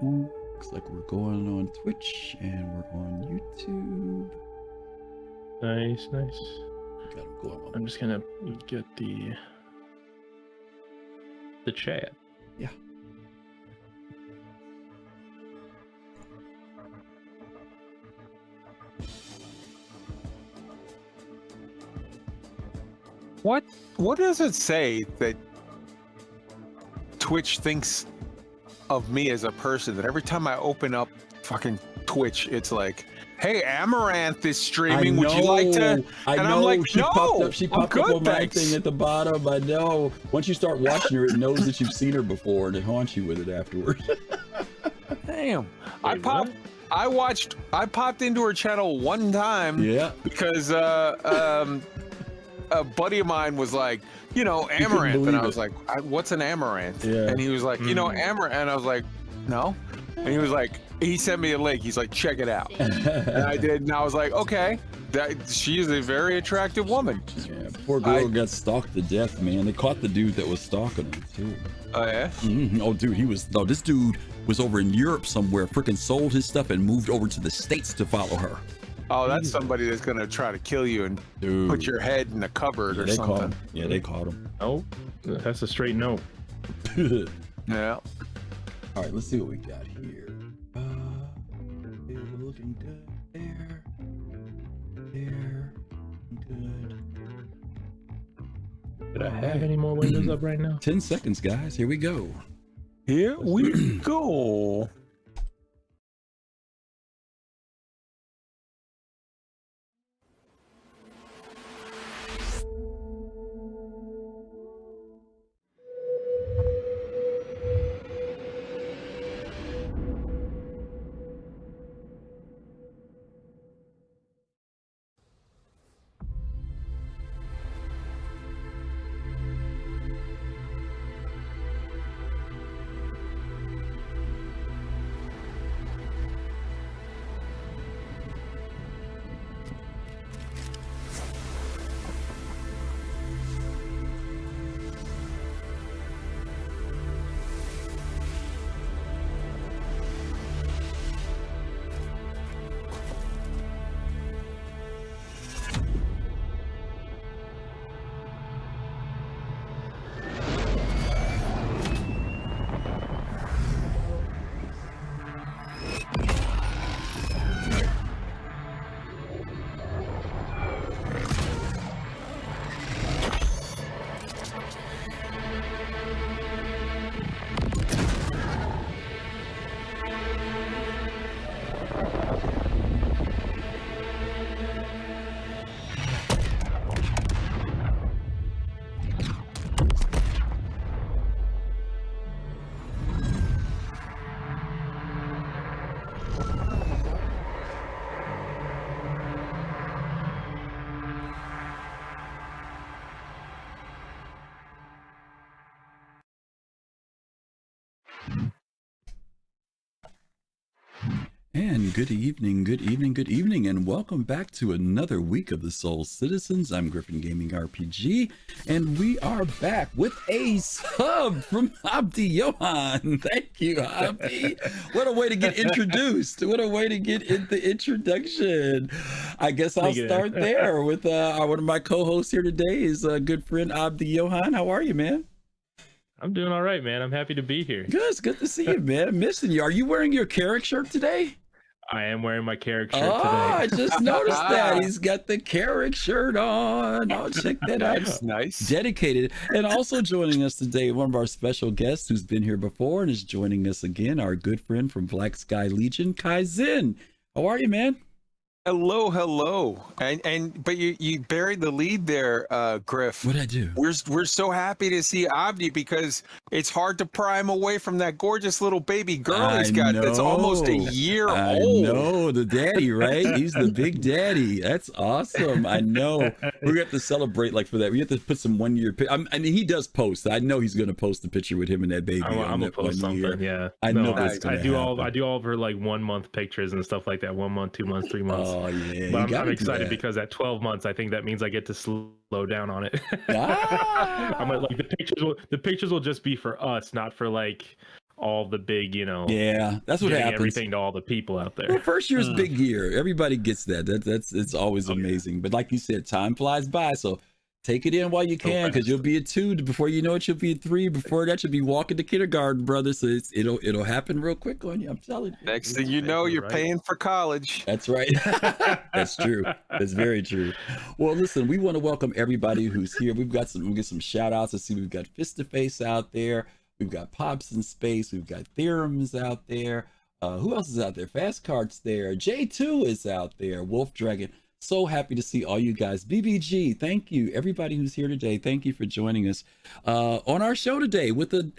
Looks like we're going on Twitch and we're on YouTube. Nice. Got 'em going on. I'm just gonna get the chat. Yeah. What does it say that Twitch thinks of me as a person, that every time I open up fucking Twitch, it's like, hey, Amaranth is streaming. Would you like to? I And know. I'm like, she no, popped up good, on my thanks. thing at the bottom. I know. Once you start watching her, it knows that you've seen her before and it haunts you with it afterwards. Damn. Wait, what? I popped into her channel one time. Yeah. Because a buddy of mine was like, Amaranth, and I was like, what's an Amaranth? Yeah. And he was like, Amaranth, and I was like, no. And he was like, he sent me a link. He's like, check it out. And I did, and I was like, okay, she is a very attractive woman. Yeah, poor girl got stalked to death, man. They caught the dude that was stalking her too. Oh yeah. Mm-hmm. Oh, dude, this dude was over in Europe somewhere, freaking sold his stuff and moved over to the States to follow her. Oh, that's somebody that's gonna try to kill you and put your head in a cupboard or something. Yeah, they caught him. No, that's a straight no. Yeah. All right, let's see what we got here. Looking good there. Good. Did I have any more windows up right now? 10 seconds, guys. Here we go. Here we go. And good evening, and welcome back to another week of the Soul Citizens. I'm GriffinGamingRPG, and we are back with a sub from AbdiYohan. Thank you, Abdi. What a way to get introduced. What a way to get in the introduction. I guess I'll start there with one of my co-hosts here today is a good friend, AbdiYohan. How are you, man? I'm doing all right, man. I'm happy to be here. Good. It's good to see you, man. I'm missing you. Are you wearing your Carrick shirt today? I am wearing my Carrick shirt today. I just noticed that. He's got the Carrick shirt on. Oh, check that out. That's nice. Dedicated. And also joining us today, one of our special guests who's been here before and is joining us again, our good friend from Black Sky Legion, Kai Zen. How are you, man? Hello. But you buried the lead there, Griff. What'd I do? We're so happy to see Abdi because it's hard to pry him away from that gorgeous little baby girl he's got that's almost a year old. I know, the daddy, right? He's the big daddy. That's awesome. I know. We have to celebrate like for that. We have to put some 1 year. I mean, he does post. I know he's going to post the picture with him and that baby. I'm gonna post something. Year. Yeah, I know that's gonna happen. I do all of her like 1 month pictures and stuff like that. 1 month, 2 months, 3 months. Oh yeah, but I'm excited because at 12 months, I think that means I get to slow down on it. I'm like the pictures will just be for us, not for like all the big, Yeah, that's what getting happens. everything to all the people out there. Well, first year's big year. Everybody gets that. It's always amazing. But like you said, time flies by. So take it in while you can, because you'll be a 2 before you know it. You'll be a 3 before that. You'll be walking to kindergarten, brother. So it'll happen real quick on you. I'm telling you. Next thing you know, you're paying for college. That's right. That's true. That's very true. Well, listen, we want to welcome everybody who's here. We'll get some shout outs. Let's see, we've got Fist to Face out there. We've got Pops in Space. We've got Theorems out there. Who else is out there? Fast Carts there. J2 is out there. Wolf Dragon. So happy to see all you guys. BBG, thank you. Everybody who's here today, thank you for joining us on our show today with a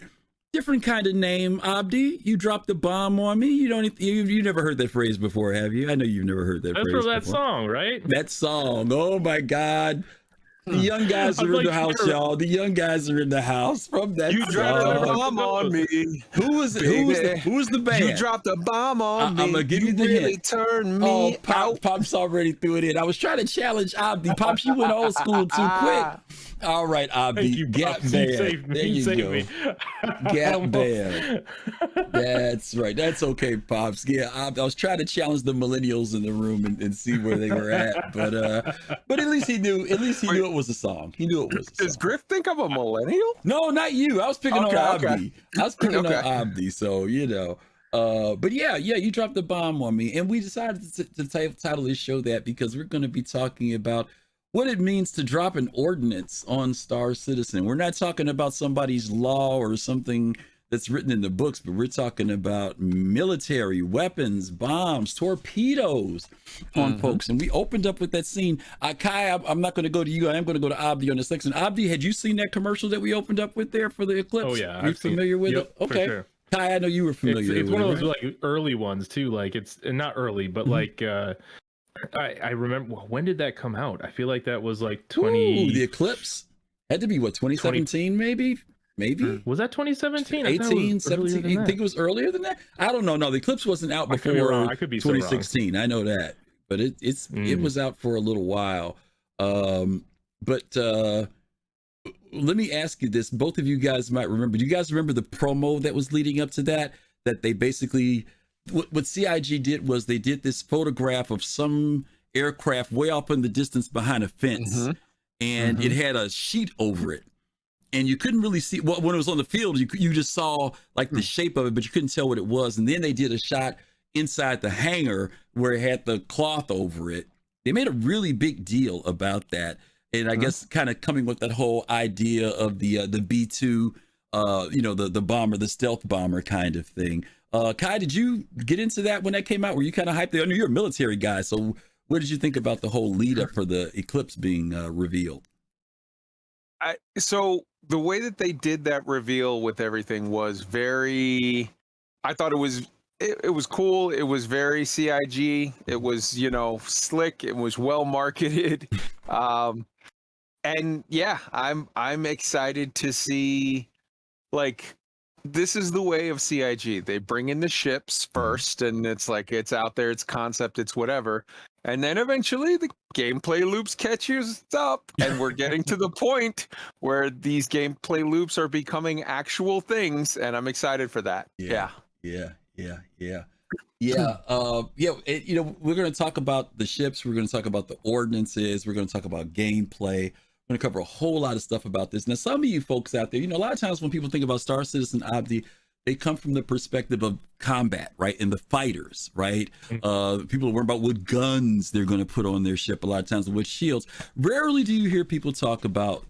different kind of name. Abdi, you dropped the bomb on me. You never heard that phrase before, have you? I know you've never heard that phrase before. That's from that song, right? That song. Oh my God. The young guys are in the house, y'all. The young guys are in the house from that song. You dropped a bomb on me. Who was the band? You dropped a bomb on me. I'm gonna give you the really hint. Turned me out. Pops already threw it in. I was trying to challenge Abdi. Pops, you went old school too quick. All right, Abdi. Gap band. There you go. Gap band. That's right. That's okay, Pops. Yeah, I was trying to challenge the millennials in the room and see where they were at. But at least he knew. At least he knew it was a song. He knew it was a song. Does Griff think I'm a millennial? No, not you. I was picking on Abdi. I was picking on Abdi. So but yeah, you dropped the bomb on me, and we decided to title this show that because we're going to be talking about what it means to drop an ordinance on Star Citizen. We're not talking about somebody's law or something that's written in the books, but we're talking about military weapons, bombs, torpedoes on folks. And we opened up with that scene. Kai, I'm not going to go to you. I am going to go to Abdi on this next one. Abdi, had you seen that commercial that we opened up with there for the Eclipse? Oh yeah, are you familiar with it? Okay. For sure. Kai, I know you were familiar with it. It's one of those like early ones too. Like it's not early, but like I remember, when did that come out? I feel like that was like 20. The Eclipse had to be what, 2017 maybe? Was that 2017? 18, 17. I think it was earlier than that. I don't know. No, the Eclipse wasn't out before I could be 2016. So I know that, but it was out for a little while. But let me ask you this: both of you guys might remember. Do you guys remember the promo that was leading up to that? That they basically, what CIG did was they did this photograph of some aircraft way off in the distance behind a fence, and it had a sheet over it. And you couldn't really see when it was on the field. You just saw like the shape of it, but you couldn't tell what it was. And then they did a shot inside the hangar where it had the cloth over it. They made a really big deal about that, and I guess kind of coming with that whole idea of the B-2, the bomber, the stealth bomber kind of thing. Kai, did you get into that when that came out? Were you kind of hyped? I know you're a military guy, so what did you think about the whole lead up for the Eclipse being revealed? So the way that they did that reveal with everything was very, I thought it was cool. It was very CIG. It was, slick. It was well marketed. And yeah, I'm excited to see, like, this is the way of CIG. They bring in the ships first, and it's like, it's out there, it's concept, it's whatever. And then eventually the gameplay loops catches up, and we're getting to the point where these gameplay loops are becoming actual things, and I'm excited for that. Yeah. We're going to talk about the ships. We're going to talk about the ordinances. We're going to talk about gameplay. We're going to cover a whole lot of stuff about this. Now, some of you folks out there, a lot of times when people think about Star Citizen Abdi, they come from the perspective of combat, right? And the fighters, right? People are worried about what guns they're going to put on their ship a lot of times, with shields. Rarely do you hear people talk about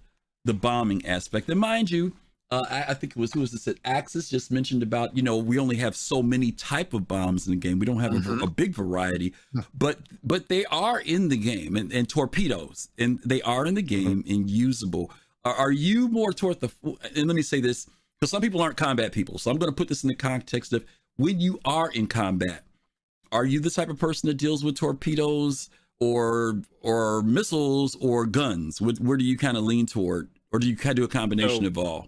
the bombing aspect. And mind you, I think it was, who was this? Axis just mentioned about, we only have so many type of bombs in the game. We don't have a big variety, but they are in the game, and torpedoes, and they are in the game and usable. Are you more toward and let me say this, because some people aren't combat people. So I'm going to put this in the context of when you are in combat, are you the type of person that deals with torpedoes or missiles or guns? Where do you kind of lean toward, or do you kind of do a combination of all?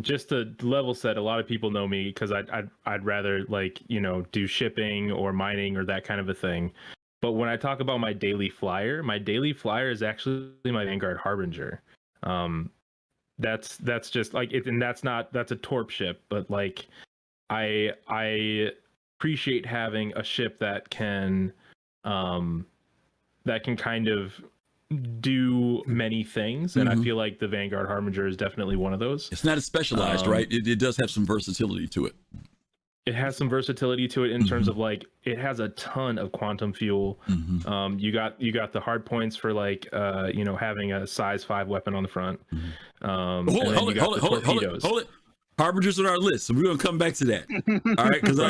Just to level set, a lot of people know me because I'd rather do shipping or mining or that kind of a thing. But when I talk about my daily flyer is actually my Vanguard Harbinger. that's just like it, and that's a torp ship, but like I appreciate having a ship that can kind of do many things, and I feel like the Vanguard Harbinger is definitely one of those. It's not as specialized, right? It does have some versatility to it. It has some versatility to it in terms of like it has a ton of quantum fuel. You got the hard points for like having a size 5 weapon on the front. Hold it. Harbingers on our list, so we're gonna come back to that. All right, because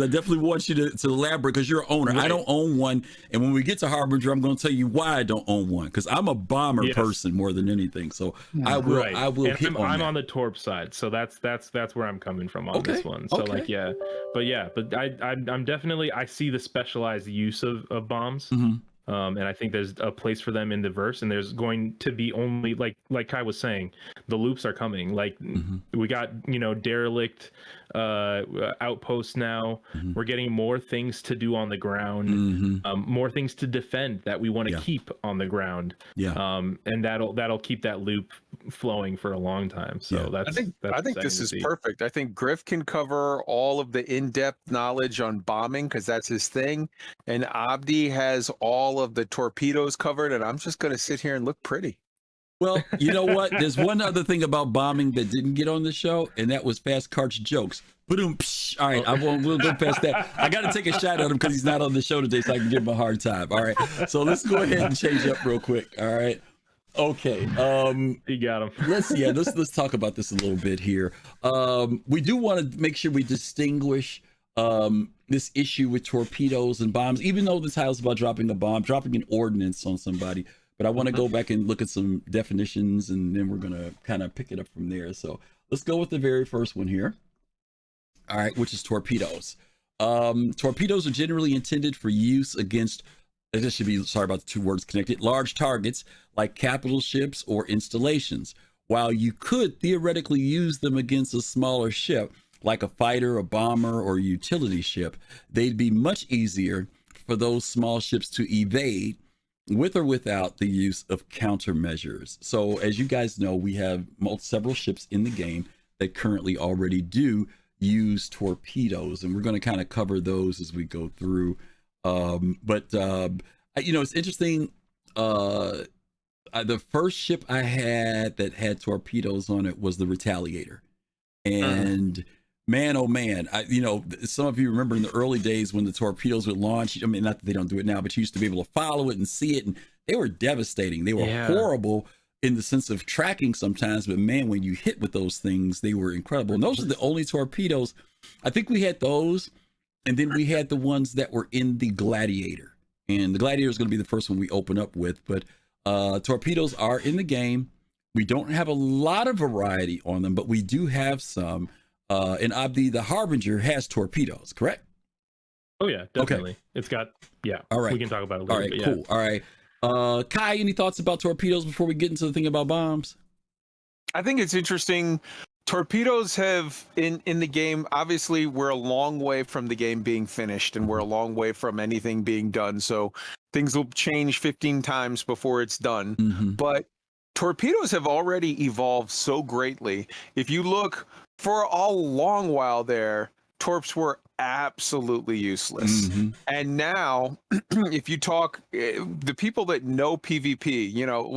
I definitely want you to elaborate, because you're an owner. Right. I don't own one, and when we get to Harbinger, I'm gonna tell you why I don't own one, because I'm a bomber person more than anything. So I will and I'm on the torp side, so that's where I'm coming from on this one. So but I'm definitely, I see the specialized use of bombs. And I think there's a place for them in the verse, and there's going to be only like Kai was saying, the loops are coming. Like we got derelict outposts now. We're getting more things to do on the ground, more things to defend that we want to keep on the ground. And that'll keep that loop flowing for a long time. So I think this is perfect. I think Griff can cover all of the in-depth knowledge on bombing, because that's his thing, and Abdi has all of the torpedoes covered, and I'm just going to sit here and look pretty. Well, you know what? There's one other thing about bombing that didn't get on the show, and that was fast cartridge jokes. All right, we'll go past that. I got to take a shot at him because he's not on the show today, so I can give him a hard time. All right, so let's go ahead and change up real quick. All right. Okay. You got him. Let's talk about this a little bit here. We do want to make sure we distinguish this issue with torpedoes and bombs, even though the title's about dropping a bomb, dropping an ordinance on somebody. But I want to go back and look at some definitions, and then we're going to kind of pick it up from there. So let's go with the very first one here. All right, which is torpedoes. Torpedoes are generally intended for use against, this should be, sorry about the two words connected, large targets like capital ships or installations. While you could theoretically use them against a smaller ship, like a fighter, a bomber, or a utility ship, they'd be much easier for those small ships to evade with or without the use of countermeasures. So as you guys know, we have several ships in the game that currently already do use torpedoes, and we're going to kind of cover those as we go through. It's interesting. The first ship I had that had torpedoes on it was the Retaliator, and man, oh man, some of you remember in the early days when the torpedoes would launch. I mean, not that they don't do it now, but you used to be able to follow it and see it, and they were devastating. They were horrible in the sense of tracking sometimes, but man, when you hit with those things, they were incredible. And those are the only torpedoes. I think we had those, and then we had the ones that were in the Gladiator, and the Gladiator is going to be the first one we open up with. But torpedoes are in the game. We don't have a lot of variety on them, but we do have some. And Abdi, the Harbinger, has torpedoes, correct? Oh yeah, definitely. Okay. It's got, all right. We can talk about it a little bit. Cool. All right. Kai, any thoughts about torpedoes before we get into the thing about bombs? I think it's interesting. Torpedoes have in the game, obviously we're a long way from the game being finished, and we're a long way from anything being done. So things will change 15 times before it's done. But torpedoes have already evolved so greatly. If you look, for a long while there, torps were absolutely useless. And now, if you talk, the people that know PvP,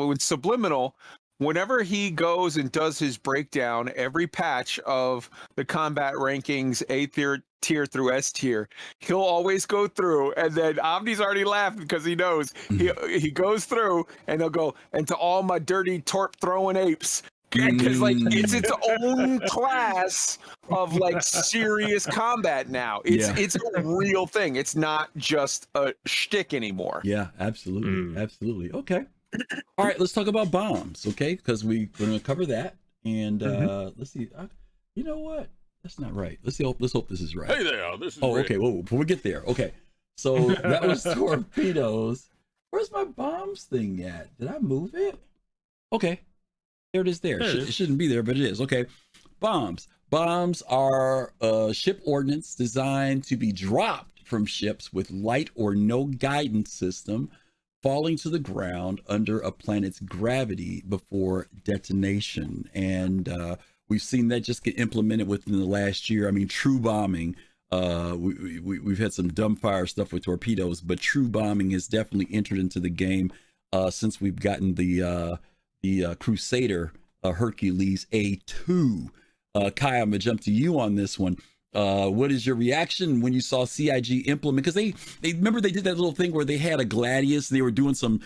with Subliminal, whenever he goes and does his breakdown, every patch of the combat rankings, A tier through S tier, he'll always go through, and then Abdi's already laughing because he knows he goes through and he'll go, and to all my dirty torp throwing apes, because it's its own class of serious combat now. It's a real thing. It's not just a shtick anymore. Yeah, absolutely. Okay. All right, let's talk about bombs, okay? Because we're going to cover that, and let's see. You know what? That's not right. Let's hope this is right. Hey there, this is Rick. Okay. Whoa, before we get there, okay. So that was torpedoes. Where's my bombs thing at? Did I move it? Okay, there it is. It shouldn't be there, but it is. Okay, bombs. Bombs are a ship ordnance designed to be dropped from ships with light or no guidance system, falling to the ground under a planet's gravity before detonation. And we've seen that just get implemented within the last year. I mean, true bombing. We've had some dumbfire stuff with torpedoes, but true bombing has definitely entered into the game since we've gotten the Crusader Hercules A2. Kai, I'm gonna jump to you on this one. What is your reaction when you saw CIG implement? Because they remember they did that little thing where they had a Gladius. They were doing some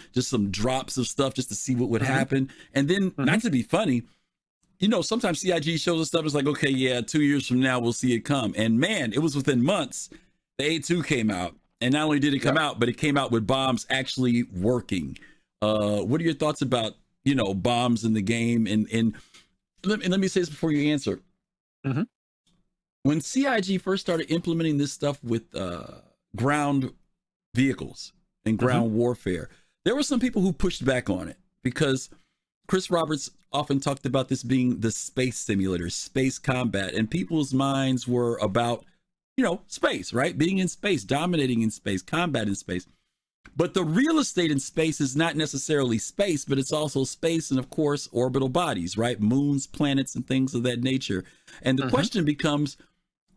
drops of stuff just to see what would happen. And then, not to be funny, you know, sometimes CIG shows us stuff. It's like, okay, yeah, 2 years from now we'll see it come. And man, it was within months. The A2 came out, and not only did it come out, but it came out with bombs actually working. What are your thoughts about, you know, bombs in the game? And let me say this before you answer. When CIG first started implementing this stuff with ground vehicles and ground warfare, there were some people who pushed back on it because Chris Roberts often talked about this being the space simulator, space combat, and people's minds were about, you know, space, right? Being in space, dominating in space, combat in space. But the real estate in space is not necessarily space, but it's also space and, of course, orbital bodies, right? Moons, planets, and things of that nature. And the question becomes,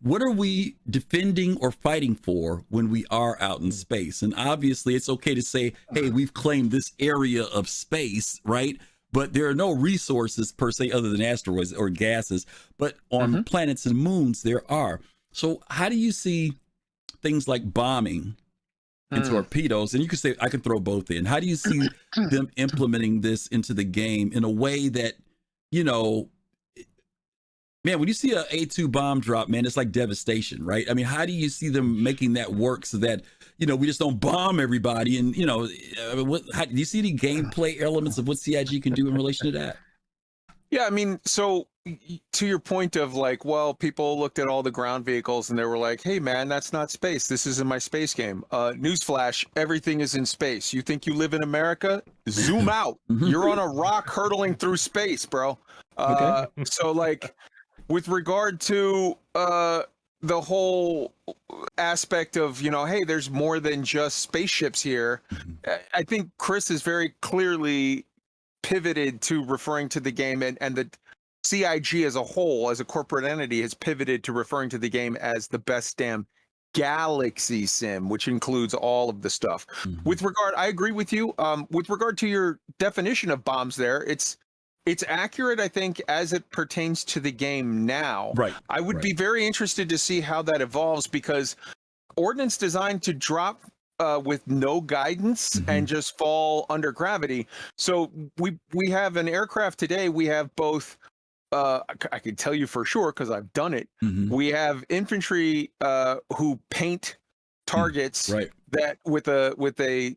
what are we defending or fighting for when we are out in space? And obviously, it's okay to say, hey, we've claimed this area of space, right? But there are no resources per se other than asteroids or gases. But on planets and moons, there are. So how do you see things like bombing and torpedoes? And you can say, I can throw both in. How do you see them implementing this into the game in a way that, you know, man, when you see a A2 bomb drop, man, it's like devastation, right? I mean, how do you see them making that work so that, you know, we just don't bomb everybody? And, you know, how, do you see any gameplay elements of what CIG can do in relation to that? Yeah, I mean, so to your point of like, well, people looked at all the ground vehicles and they were like, hey, man, that's not space. This isn't my space game. Newsflash, everything is in space. You think you live in America? Zoom out. You're on a rock hurtling through space, bro. So like, with regard to the whole aspect of, you know, hey, there's more than just spaceships here. I think Chris is very clearly pivoted to referring to the game, and the CIG as a whole, as a corporate entity, has pivoted to referring to the game as the best damn galaxy sim, which includes all of the stuff. With regard, I agree with you. With regard to your definition of bombs there, it's accurate, I think, as it pertains to the game now. Right. I would be very interested to see how that evolves, because ordnance designed to drop with no guidance and just fall under gravity. So we have an aircraft today. We have both. I can tell you for sure because I've done it. We have infantry who paint targets that with a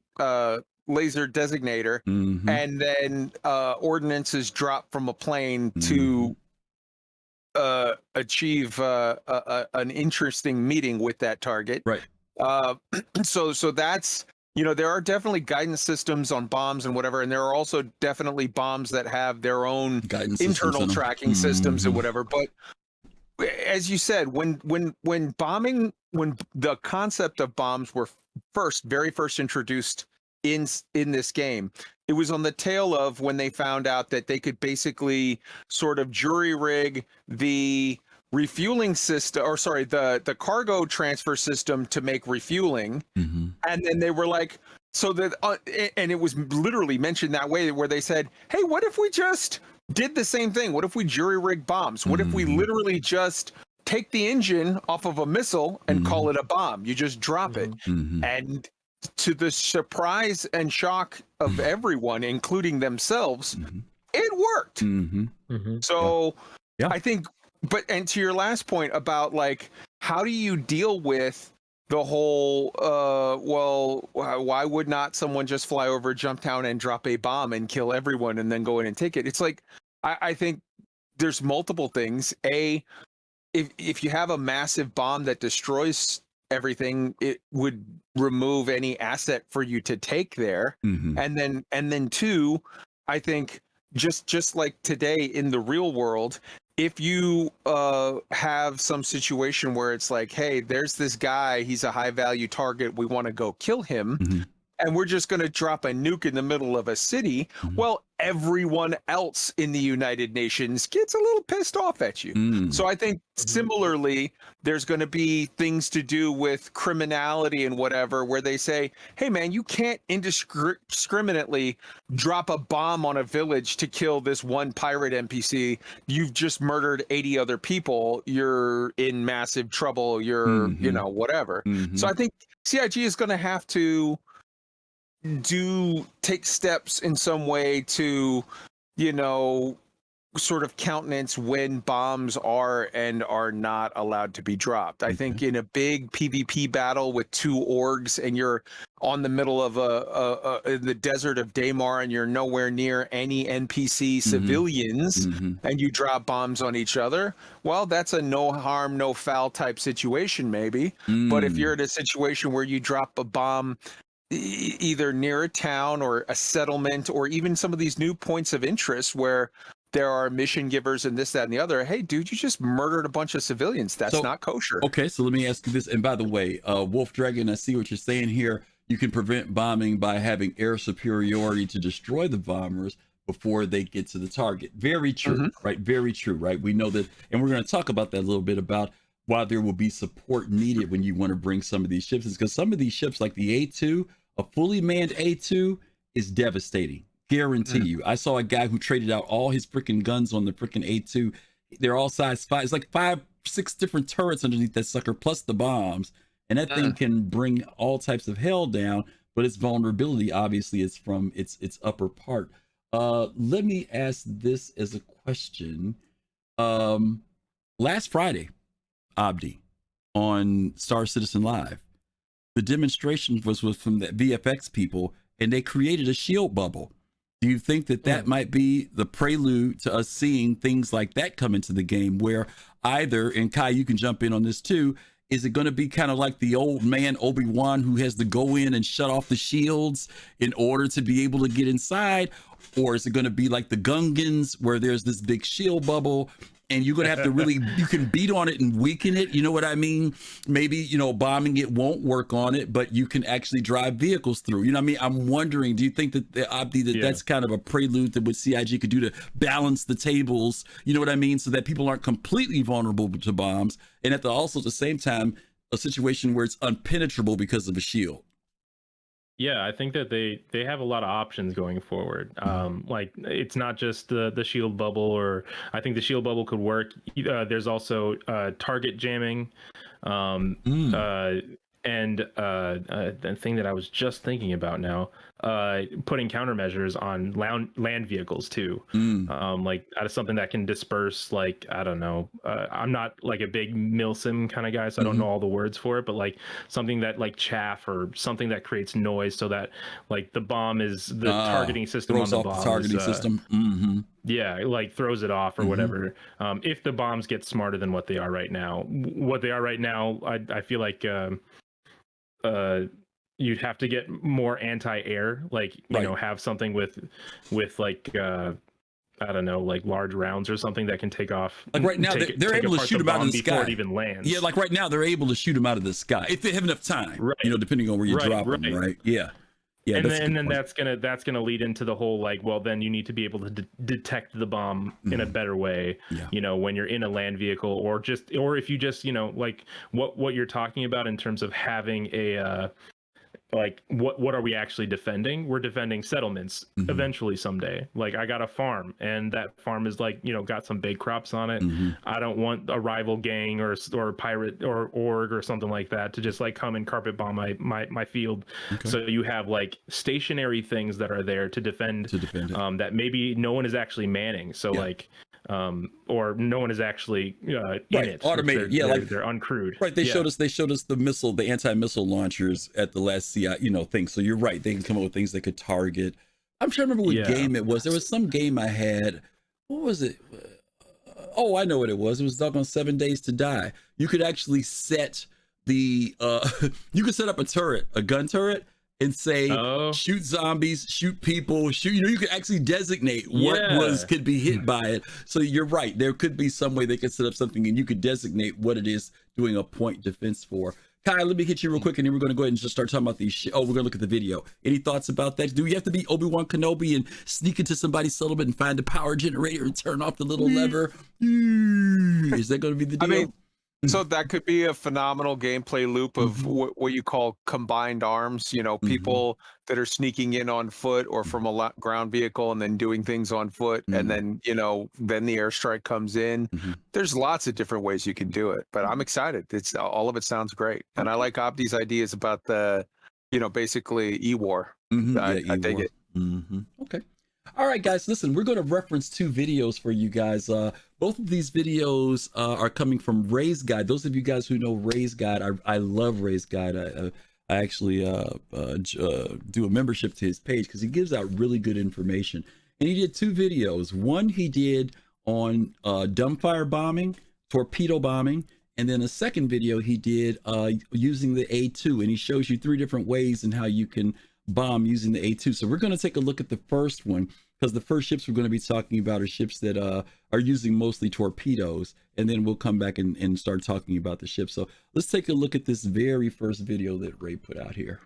laser designator, and then ordnance is dropped from a plane to achieve an interesting meeting with that target. So that's, you know, there are definitely guidance systems on bombs and whatever, and there are also definitely bombs that have their own guidance internal tracking systems and whatever. But as you said, when the concept of bombs were very first introduced in this game, it was on the tail of when they found out that they could basically sort of jury rig the refueling system, or sorry, the cargo transfer system to make refueling. And then they were like, so that and it was literally mentioned that way, where they said, hey, what if we just did the same thing? What if we jury rig bombs? What if we literally just take the engine off of a missile and call it a bomb? You just drop it. And to the surprise and shock of everyone, including themselves, it worked. So I think, and to your last point about like, how do you deal with the whole, well, why would not someone just fly over, jump down and drop a bomb and kill everyone and then go in and take it? It's like, I think there's multiple things. If you have a massive bomb that destroys everything, it would remove any asset for you to take there. And then two, I think just like today in the real world, if you have some situation where it's like, hey, there's this guy, he's a high value target, we want to go kill him. and we're just going to drop a nuke in the middle of a city, well, everyone else in the United Nations gets a little pissed off at you. So I think similarly, there's going to be things to do with criminality and whatever, where they say, hey, man, you can't indiscriminately drop a bomb on a village to kill this one pirate NPC. You've just murdered 80 other people. You're in massive trouble. You're, you know, whatever. So I think CIG is going to have to take steps in some way to, you know, sort of countenance when bombs are and are not allowed to be dropped. I think in a big PvP battle with 2 orgs and you're on the middle of in the desert of Daymar and you're nowhere near any NPC civilians and you drop bombs on each other, well, that's a no harm, no foul type situation maybe. But if you're in a situation where you drop a bomb either near a town or a settlement or even some of these new points of interest where there are mission givers and this, that, and the other. Hey, dude, you just murdered a bunch of civilians. That's not kosher. Okay, so let me ask you this. And by the way, Wolf Dragon, I see what you're saying here. You can prevent bombing by having air superiority to destroy the bombers before they get to the target. Very true, right? Very true, right? We know that, and we're going to talk about that a little bit about why there will be support needed when you want to bring some of these ships, is because some of these ships, like the A2, a fully manned A2 is devastating. Guarantee you. I saw a guy who traded out all his freaking guns on the freaking A2. They're all size 5. It's like 5, 6 different turrets underneath that sucker, plus the bombs. And that thing can bring all types of hell down, but its vulnerability obviously is from its upper part. Let me ask this as a question. Last Friday, Abdi, on Star Citizen Live, the demonstration was from the VFX people, and they created a shield bubble. Do you think that that might be the prelude to us seeing things like that come into the game, where either, and Kai, you can jump in on this too, is it going to be kind of like the old man Obi-Wan who has to go in and shut off the shields in order to be able to get inside? Or is it going to be like the Gungans where there's this big shield bubble and you're going to have to really, you can beat on it and weaken it. You know what I mean? Maybe, you know, bombing it won't work on it, but you can actually drive vehicles through. You know what I mean? I'm wondering, do you think that, Abdi, that's kind of a prelude to what CIG could do to balance the tables? You know what I mean? So that people aren't completely vulnerable to bombs. And also at the same time, a situation where it's unpenetrable because of a shield. Yeah, I think that they have a lot of options going forward. Like, it's not just the shield bubble, or I think the shield bubble could work. There's also target jamming, and the thing that I was just thinking about now, putting countermeasures on land vehicles too. Like that is something that can disperse, like, I don't know, I'm not like a big milsim kind of guy, so I don't know all the words for it, but like something that like chaff or something that creates noise so that like the bomb is the targeting system on the bomb. Targeting system. Yeah, like throws it off or whatever. If the bombs get smarter than what they are right now, I feel like you'd have to get more anti-air, like, you know, have something with like I don't know, like large rounds or something that can take off. Like right now, they're able to shoot them out of the sky before it even lands. Yeah, like right now, they're able to shoot them out of the sky if they have enough time. Right. You know, depending on where you drop them. Right. Yeah. Yeah. And then that's gonna lead into the whole, like, well, then you need to be able to detect the bomb in a better way. Yeah. You know, when you're in a land vehicle, or if you just, you know, like what you're talking about in terms of having a like what are we actually defending? We're defending settlements eventually someday. Like, I got a farm, and that farm is, like, you know, got some big crops on it. I don't want a rival gang or pirate or org or something like that to just like come and carpet bomb my field. So you have like stationary things that are there to defend it. That maybe no one is actually manning. So like or no one is actually in it. Automated. They're uncrewed. Right. They showed us the anti-missile launchers at the last CI, thing. So you're right. They can come up with things that could target. I'm trying to remember what game it was. There was some game I had. What was it? Oh, I know what it was. It was doggone 7 Days to Die. You could actually set you could set up a gun turret, and say, shoot zombies, shoot people, you could actually designate what could be hit by it. So you're right. There could be some way they could set up something and you could designate what it is doing a point defense for. Kai, let me hit you real quick, and then we're going to go ahead and just start talking about these we're going to look at the video. Any thoughts about that? Do we have to be Obi-Wan Kenobi and sneak into somebody's settlement and find the power generator and turn off the little lever? Is that going to be the deal? I mean, so that could be a phenomenal gameplay loop of what you call combined arms. You know, people that are sneaking in on foot or from a ground vehicle and then doing things on foot. And then, you know, then the airstrike comes in. There's lots of different ways you can do it, but I'm excited. It's all of it sounds great. And I like Abdi's ideas about the, you know, basically E-War. I dig it. Okay. All right, guys, listen, we're going to reference 2 videos for you guys. Both of these videos are coming from Ray's Guide. Those of you guys who know Ray's Guide, I love Ray's Guide. I actually do a membership to his page because he gives out really good information. And he did 2 videos. One he did on dumbfire bombing, torpedo bombing, and then a second video he did using the A2. And he shows you 3 different ways in how you can bomb using the A2. So we're going to take a look at the first one, because the first ships we're going to be talking about are ships that are using mostly torpedoes, and then we'll come back and start talking about the ships. So let's take a look at this very first video that Ray put out here.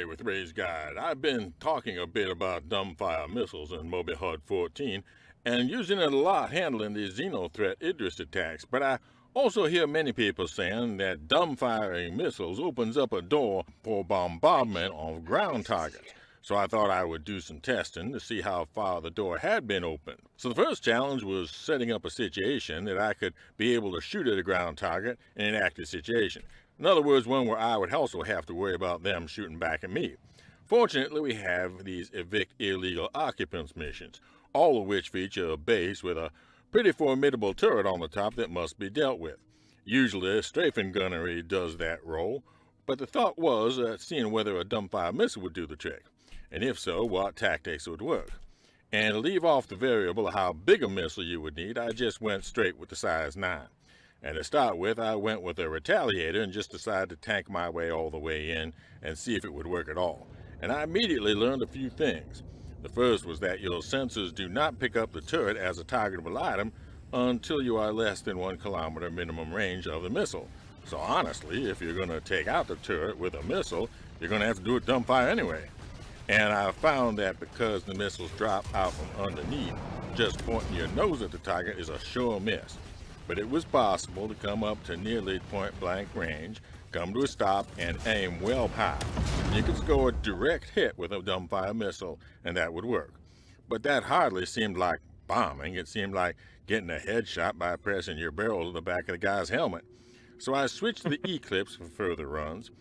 With Ray's Guide, I've been talking a bit about dumbfire missiles in Moby Hut 14 and using it a lot handling the Xeno threat Idris attacks, but I also hear many people saying that dumbfiring missiles opens up a door for bombardment of ground targets. So I thought I would do some testing to see how far the door had been opened. So the first challenge was setting up a situation that I could be able to shoot at a ground target in an active situation. In other words, one where I would also have to worry about them shooting back at me. Fortunately, we have these evict illegal occupants missions, all of which feature a base with a pretty formidable turret on the top that must be dealt with. Usually, strafing gunnery does that role, but the thought was seeing whether a dumbfire missile would do the trick, and if so, what tactics would work. And to leave off the variable of how big a missile you would need, I just went straight with the size 9. And to start with, I went with a retaliator and just decided to tank my way all the way in and see if it would work at all. And I immediately learned a few things. The first was that your sensors do not pick up the turret as a targetable item until you are less than 1 kilometer minimum range of the missile. So honestly, if you're going to take out the turret with a missile, you're going to have to do it dumbfire anyway. And I found that because the missiles drop out from underneath, just pointing your nose at the target is a sure miss. But it was possible to come up to nearly point-blank range, come to a stop, and aim well high. You could score a direct hit with a dumbfire missile, and that would work. But that hardly seemed like bombing. It seemed like getting a headshot by pressing your barrel to the back of the guy's helmet. So I switched to the Eclipse for further runs,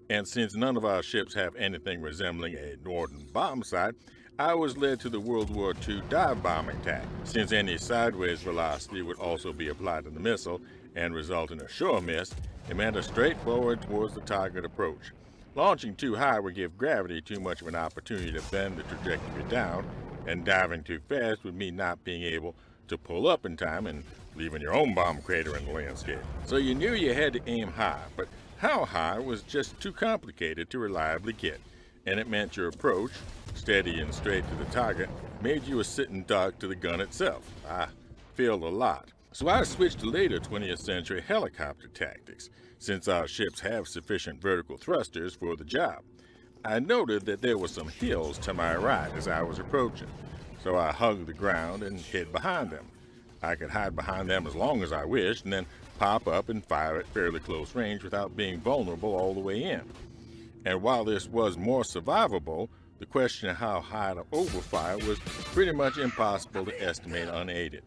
and since none of our ships have anything resembling a northern bomb sight, I was led to the World War II dive bombing tack, since any sideways velocity would also be applied to the missile and result in a sure miss. It meant a straightforward towards the target approach. Launching too high would give gravity too much of an opportunity to bend the trajectory down, and diving too fast would mean not being able to pull up in time and leaving your own bomb crater in the landscape. So you knew you had to aim high, but how high was just too complicated to reliably get, and it meant your approach, steady and straight to the target, made you a sitting duck to the gun itself. I failed a lot. So I switched to later 20th century helicopter tactics, since our ships have sufficient vertical thrusters for the job. I noted that there were some hills to my right as I was approaching, so I hugged the ground and hid behind them. I could hide behind them as long as I wished, and then pop up and fire at fairly close range without being vulnerable all the way in. And while this was more survivable, the question of how high to overfire was pretty much impossible to estimate unaided.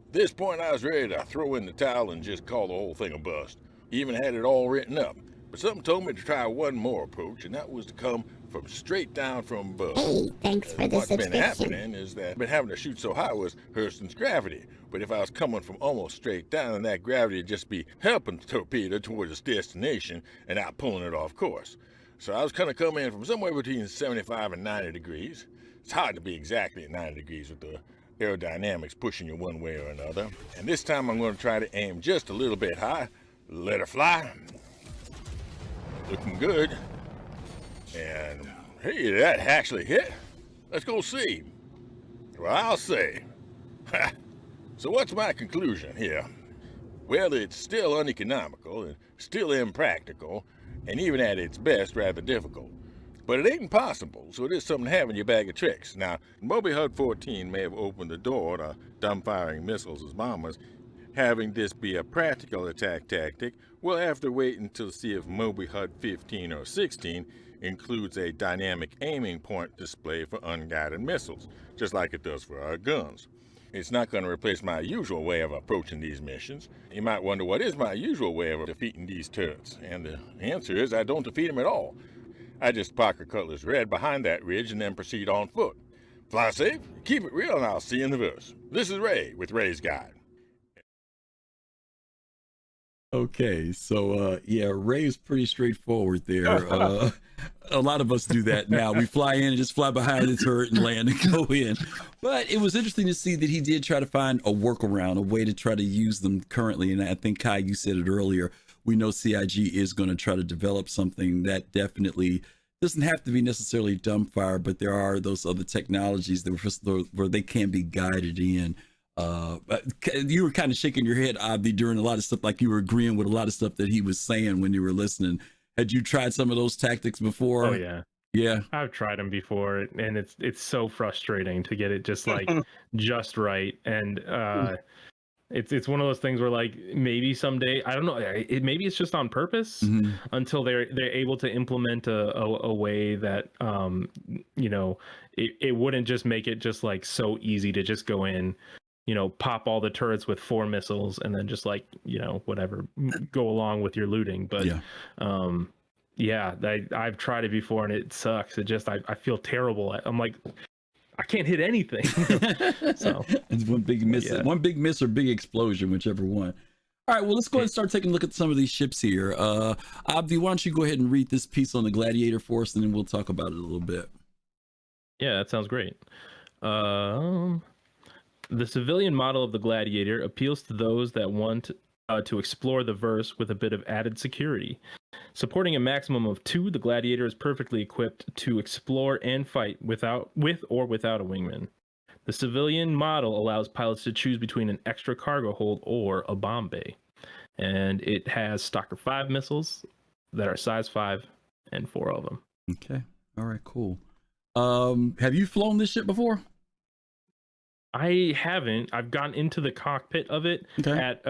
At this point, I was ready to throw in the towel and just call the whole thing a bust. Even had it all written up. But something told me to try one more approach, and that was to come from straight down from above. Hey, thanks for the subscription. What's been happening is that I've been having to shoot so high was Hurston's gravity. But if I was coming from almost straight down, then that gravity would just be helping the torpedo towards its destination and not pulling it off course. So I was kind of coming in from somewhere between 75 and 90 degrees. It's hard to be exactly at 90 degrees with the aerodynamics pushing you one way or another. And this time I'm going to try to aim just a little bit high. Let her fly. Looking good. And hey, that actually hit. Let's go see. Well, I'll say. So what's my conclusion here? Well, it's still uneconomical and still impractical, and even at its best, rather difficult. But it ain't impossible, so it is something to have in your bag of tricks. Now, Moby HUD 14 may have opened the door to dumb-firing missiles as bombers. Having this be a practical attack tactic, we'll have to wait until see if Moby HUD 15 or 16 includes a dynamic aiming point display for unguided missiles, just like it does for our guns. It's not going to replace my usual way of approaching these missions. You might wonder, what is my usual way of defeating these turrets? And the answer is, I don't defeat them at all. I just park a Cutlass Red behind that ridge and then proceed on foot. Fly safe, keep it real, and I'll see you in the verse. This is Ray with Ray's Guide. Okay, so yeah, Ray is pretty straightforward there. A lot of us do that now. We fly in and just fly behind the turret and land and go in. But it was interesting to see that he did try to find a workaround, a way to try to use them currently. And I think, Kai, you said it earlier. We know CIG is going to try to develop something that definitely doesn't have to be necessarily dumbfire, but there are those other technologies that where they can be guided in. You were kind of shaking your head, Abdi, during a lot of stuff, like you were agreeing with a lot of stuff that he was saying when you were listening. Had you tried some of those tactics before? Oh yeah. Yeah. I've tried them before, and it's so frustrating to get it just like just right. And it's one of those things where, like, maybe someday, I don't know, maybe it's just on purpose until they're able to implement a way that you know, it wouldn't just make it just like so easy to just go in, you know, pop all the turrets with 4 missiles and then just, like, you know, whatever, go along with your looting. But I've tried it before and it sucks. It just, I feel terrible. I'm like, I can't hit anything. So it's one big miss, one big miss or big explosion, whichever one. All right, well, let's go ahead and start taking a look at some of these ships here. Abdi, why don't you go ahead and read this piece on the Gladiator for us, and then we'll talk about it a little bit. Yeah, that sounds great. The civilian model of the Gladiator appeals to those that want to explore the verse with a bit of added security. Supporting a maximum of 2, the Gladiator is perfectly equipped to explore and fight with or without a wingman. The civilian model allows pilots to choose between an extra cargo hold or a bomb bay. And it has Stalker 5 missiles that are size 5 and 4 of them. Okay. All right, cool. Have you flown this ship before? I haven't. I've gone into the cockpit of it at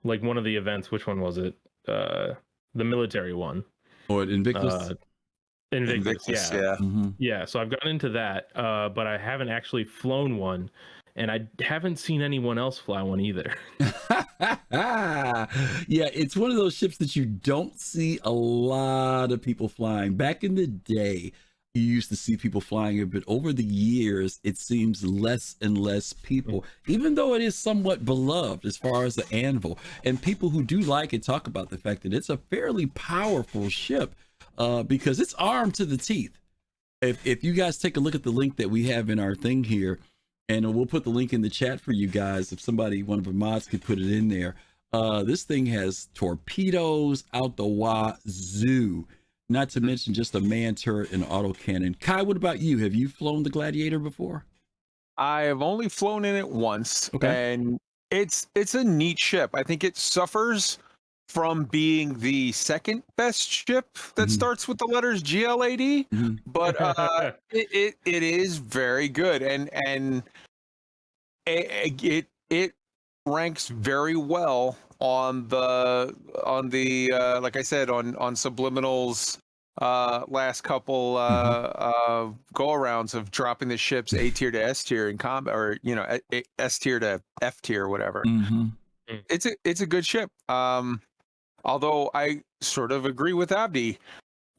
like one of the events. Which one was it? The military one. Oh, at Invictus? Invictus, yeah. Mm-hmm. Yeah, so I've gone into that, but I haven't actually flown one, and I haven't seen anyone else fly one either. Yeah, it's one of those ships that you don't see a lot of people flying. Back in the day, you used to see people flying it, but over the years, it seems less and less people, even though it is somewhat beloved as far as the Anvil. And people who do like it talk about the fact that it's a fairly powerful ship because it's armed to the teeth. If you guys take a look at the link that we have in our thing here, and we'll put the link in the chat for you guys, if somebody, one of the mods could put it in there. This thing has torpedoes out the wazoo. Not to mention just a man turret and autocannon. Kai, what about you? Have you flown the Gladiator before? I have only flown in it once, and it's a neat ship. I think it suffers from being the second best ship that starts with the letters GLAD, but it is very good, and it ranks very well on the like I said, on Subliminal's last couple go arounds of dropping the ships A tier to S tier in combat, or you know, S tier to F tier, whatever. It's a good ship. Although I sort of agree with Abdi,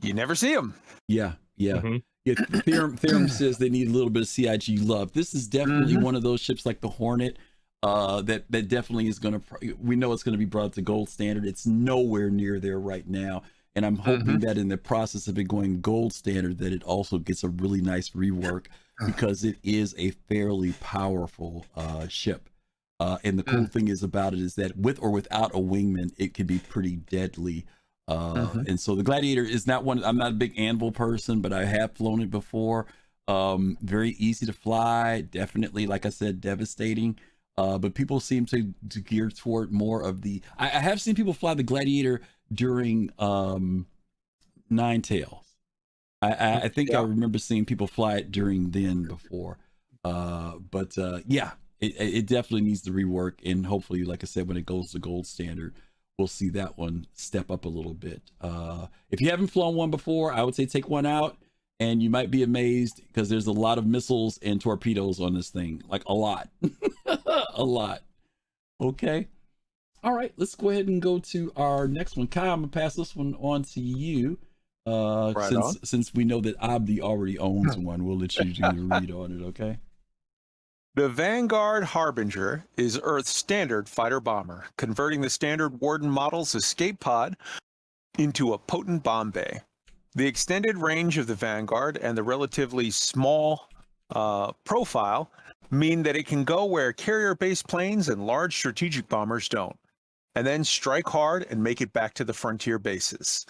you never see them. Yeah. Theorem says they need a little bit of CIG love. This is definitely one of those ships like the Hornet. That definitely is going to, we know it's going to be brought to gold standard. It's nowhere near there right now. And I'm hoping that in the process of it going gold standard, that it also gets a really nice rework, because it is a fairly powerful ship. And the cool thing is about it is that with or without a wingman, it can be pretty deadly. And so the Gladiator is not one, I'm not a big Anvil person, but I have flown it before. Very easy to fly. Definitely, like I said, devastating. but people seem to gear toward more of the. I have seen people fly the Gladiator during Nine Tails. I think I remember seeing people fly it during then before. But yeah, it definitely needs to rework, and hopefully, like I said, when it goes to gold standard, we'll see that one step up a little bit. If you haven't flown one before, I would say take one out, and you might be amazed because there's a lot of missiles and torpedoes on this thing, like a lot, a lot. Okay. All right, let's go ahead and go to our next one. Kai, I'm gonna pass this one on to you. Since we know that Abdi already owns one, we'll let you do the read on it, okay? The Vanguard Harbinger is Earth's standard fighter bomber, converting the standard Warden model's escape pod into a potent bomb bay. The extended range of the Vanguard and the relatively small profile mean that it can go where carrier-based planes and large strategic bombers don't, and then strike hard and make it back to the frontier bases.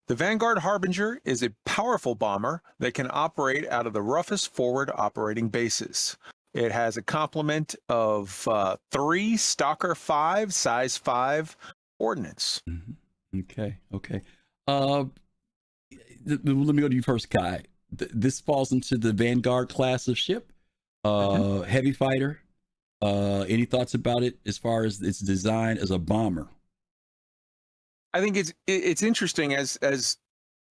The Vanguard Harbinger is a powerful bomber that can operate out of the roughest forward operating bases. It has a complement of 3 Stalker 5, size 5 ordnance. Mm-hmm. Okay. Let me go to you first, Kai. This falls into the Vanguard class of ship. Heavy fighter. Any thoughts about it as far as its design as a bomber? I think it's interesting, as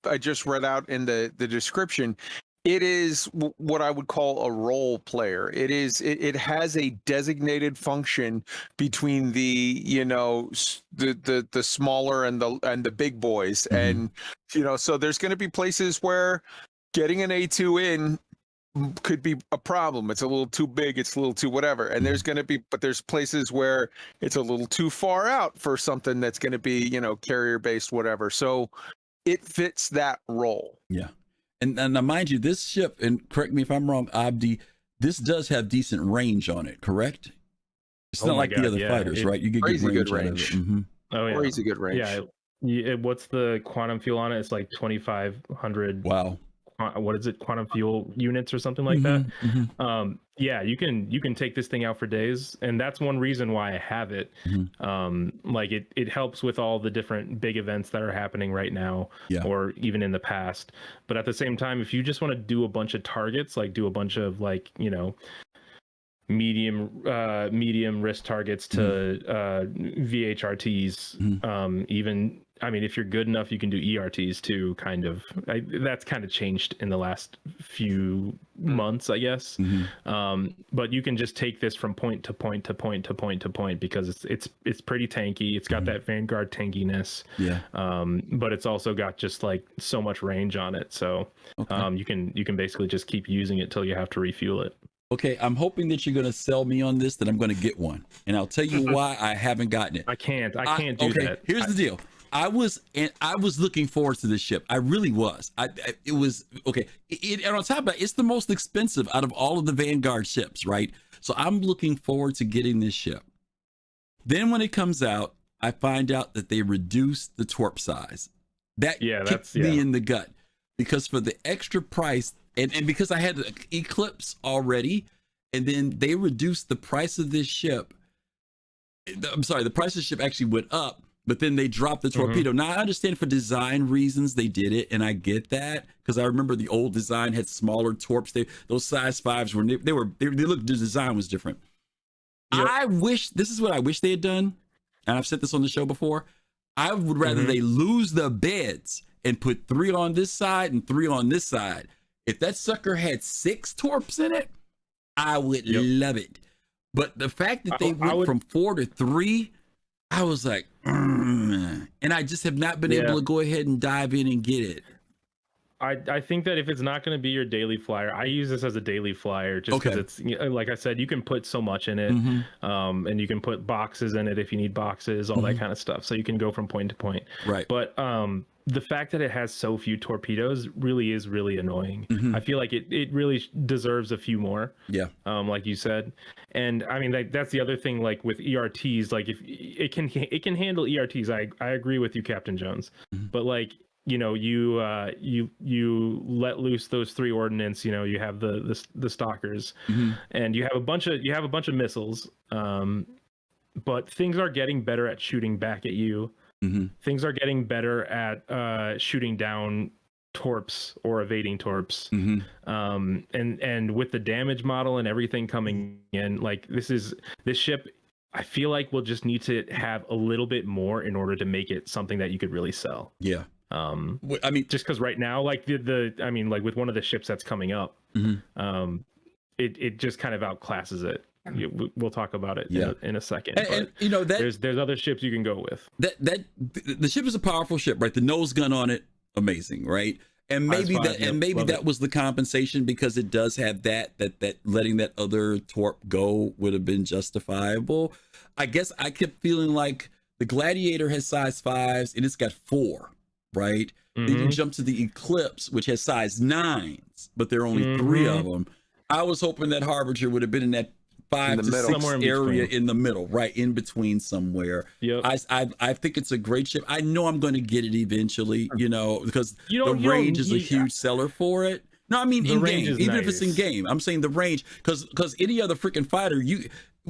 I just read out in the description. It is what I would call a role player. It has a designated function between the the smaller and the big boys, and so there's going to be places where getting an A2 in could be a problem. It's a little too big, it's a little too whatever, and there's places where it's a little too far out for something that's going to be carrier based whatever, so it fits that role. Yeah. And now, mind you, this ship, and correct me if I'm wrong, Abdi, this does have decent range on it, correct? It's not like the other fighters, right? You get good range. Mm-hmm. Oh yeah, crazy good range. Yeah. What's the quantum fuel on it? It's like 2,500. Wow. What is it? Quantum fuel units or something like that. Mm-hmm. Yeah, you can take this thing out for days, and that's one reason why I have it. Mm-hmm. Like it helps with all the different big events that are happening right now, or even in the past. But at the same time, if you just want to do a bunch of targets, like do a bunch of medium risk targets to VHRTs, even. I mean, if you're good enough, you can do ERTs too, kind of. That's kind of changed in the last few months, I guess. Mm-hmm. But you can just take this from point to point to point to point to point because it's pretty tanky. It's got that Vanguard tankiness. Yeah. But it's also got just like so much range on it. So you can basically just keep using it till you have to refuel it. Okay, I'm hoping that you're going to sell me on this, that I'm going to get one. And I'll tell you why I haven't gotten it. I can't do that. Here's the deal. I was looking forward to this ship. I really was. It was okay. And on top of that, it's the most expensive out of all of the Vanguard ships, right? So I'm looking forward to getting this ship. Then when it comes out, I find out that they reduced the torp size. That kicked me in the gut, because for the extra price, and because I had the Eclipse already, and then they reduced the price of this ship. I'm sorry, the price of the ship actually went up. But then they dropped the torpedo. Now, I understand for design reasons they did it, and I get that, because I remember the old design had smaller torps. Those size 5s the design was different. Yep. This is what I wish they had done, and I've said this on the show before. I would rather they lose the beds and put 3 on this side and 3 on this side. If that sucker had 6 torps in it, I would love it. But the fact that they went from 4 to 3, I was like, and I just have not been able to go ahead and dive in and get it. I think that if it's not going to be your daily flyer, I use this as a daily flyer just because it's, like I said, you can put so much in it, and you can put boxes in it if you need boxes, all that kind of stuff. So you can go from point to point. Right. But the fact that it has so few torpedoes really is really annoying. I feel like it really deserves a few more. Yeah. Like you said. And I mean, that's the other thing, like with ERTs, like if it can handle ERTs, I agree with you, Captain Jones. But like, you know, you let loose those 3 ordnance. You know, you have the stalkers, and you have a bunch of missiles. But things are getting better at shooting back at you. Things are getting better at shooting down torps or evading torps. And with the damage model and everything coming in, like this ship, I feel like we'll just need to have a little bit more in order to make it something that you could really sell. Yeah. I mean, just because right now, like I mean, like with one of the ships that's coming up, it just kind of outclasses it. We'll talk about it in a second. And you know that there's other ships you can go with. That the ship is a powerful ship, right? The nose gun on it, amazing, right? And maybe that was the compensation, because it does have that letting that other torp go would have been justifiable. I guess I kept feeling like the Gladiator has size 5s and it's got 4, right? Then you jump to the Eclipse, which has size 9s, but there are only 3 of them. I was hoping that Harbinger would have been in that 5 to 6 area in the middle, right in between somewhere. I think it's a great ship. I know I'm going to get it eventually, you know, because the range is a huge seller for it. No, I mean in game, even if it's in game. I'm saying the range, because any other freaking fighter,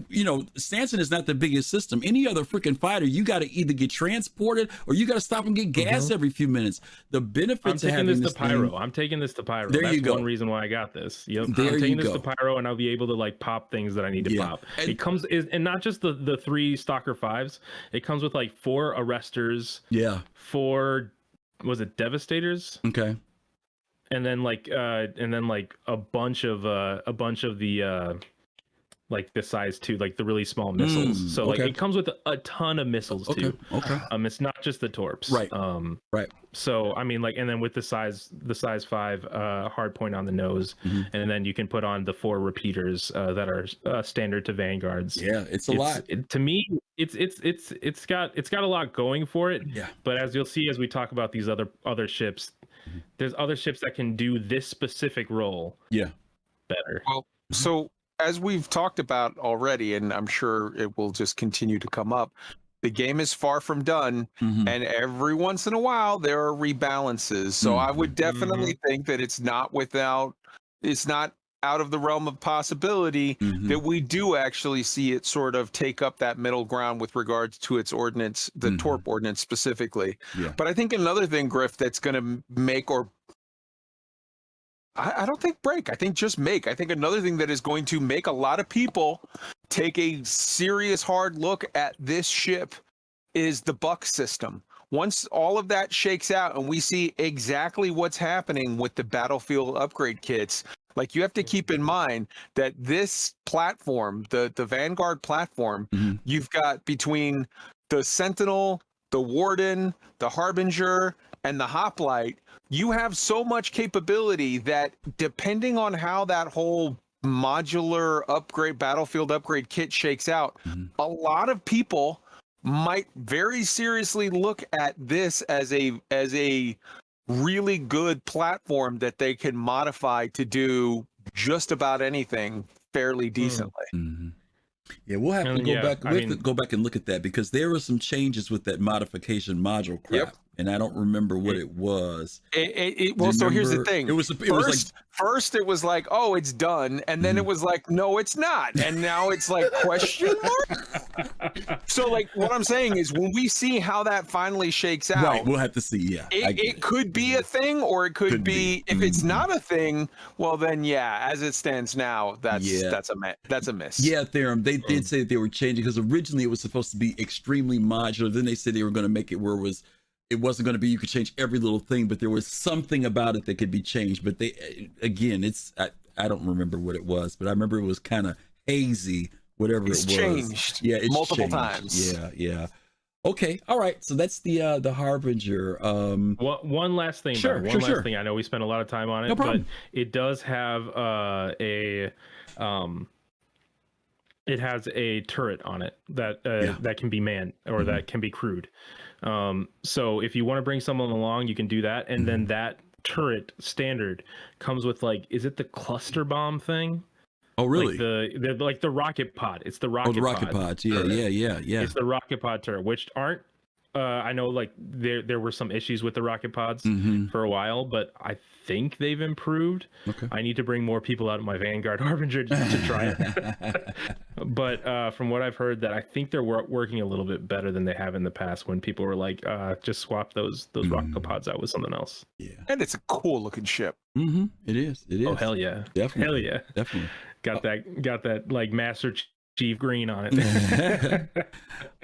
you know, Stanson is not the biggest system. Any other freaking fighter, you got to either get transported or you got to stop and get gas every few minutes. The benefits of having this Pyro. I'm taking this to Pyro. There you go. One reason why I got this. Yep. I'm taking this to Pyro, and I'll be able to like pop things that I need to pop. And it comes and not just the 3 Stalker 5s. It comes with like 4 Arresters. 4 Devastators. Okay. And then like a bunch of the like the size 2, like the really small missiles. So like it comes with a ton of missiles too. It's not just the torps. Right. So I mean, like, and then with the size 5 hard point on the nose, and then you can put on the 4 repeaters that are standard to Vanguards. Yeah, it's a lot. To me, it's got a lot going for it. Yeah. But as you'll see as we talk about these other ships, there's other ships that can do this specific role. Better. Well, so as we've talked about already, and I'm sure it will just continue to come up, the game is far from done, and every once in a while there are rebalances. So I would definitely think that it's not out of the realm of possibility that we do actually see it sort of take up that middle ground with regards to its ordnance, the torp ordnance specifically. But I think another thing, Griff, that's going to make I don't think break. I think just make. I think another thing that is going to make a lot of people take a serious hard look at this ship is the buck system. Once all of that shakes out and we see exactly what's happening with the battlefield upgrade kits, like you have to keep in mind that this platform, the Vanguard platform, you've got between the Sentinel, the Warden, the Harbinger, and the Hoplite, you have so much capability that depending on how that whole modular upgrade, battlefield upgrade kit shakes out, a lot of people might very seriously look at this as a really good platform that they can modify to do just about anything fairly decently. Yeah, we'll have to go back and look at that, because there were some changes with that modification module crap. And I don't remember what it was. So here's the thing. First it was like, oh, it's done. And then it was like, no, it's not. And now it's like, question mark? So like what I'm saying is when we see how that finally shakes out. Right, we'll have to see, It could be a thing, or it could be, if it's not a thing, well then, as it stands now, that's a miss. Yeah, Theorem, they did say that they were changing, because originally it was supposed to be extremely modular. Then they said they were going to make it where it wasn't going to be you could change every little thing, but there was something about it that could be changed. But I don't remember what it was, but I remember it was kind of hazy, whatever it was. It's changed. Yeah, it's multiple changed. times. Yeah. Okay, all right. So that's the Harbinger. One last thing. Sure. I know we spent a lot of time on it, but it does have it has a turret on it that can be manned or that can be crewed. So if you want to bring someone along, you can do that. And then that turret standard comes with is it the cluster bomb thing? Oh, really? The rocket pod. It's the rocket pod. Oh, the rocket pods. Yeah. It's the rocket pod turret, which aren't I know like there were some issues with the rocket pods for a while, but I think they've improved. Okay. I need to bring more people out of my Vanguard Harbinger to try it. But from what I've heard, that I think they're working a little bit better than they have in the past, when people were like, just swap those rocket pods out with something else. Yeah. And it's a cool looking ship. It is. Oh hell yeah. Definitely. Hell yeah. Definitely. Got that like Master Chief green on it.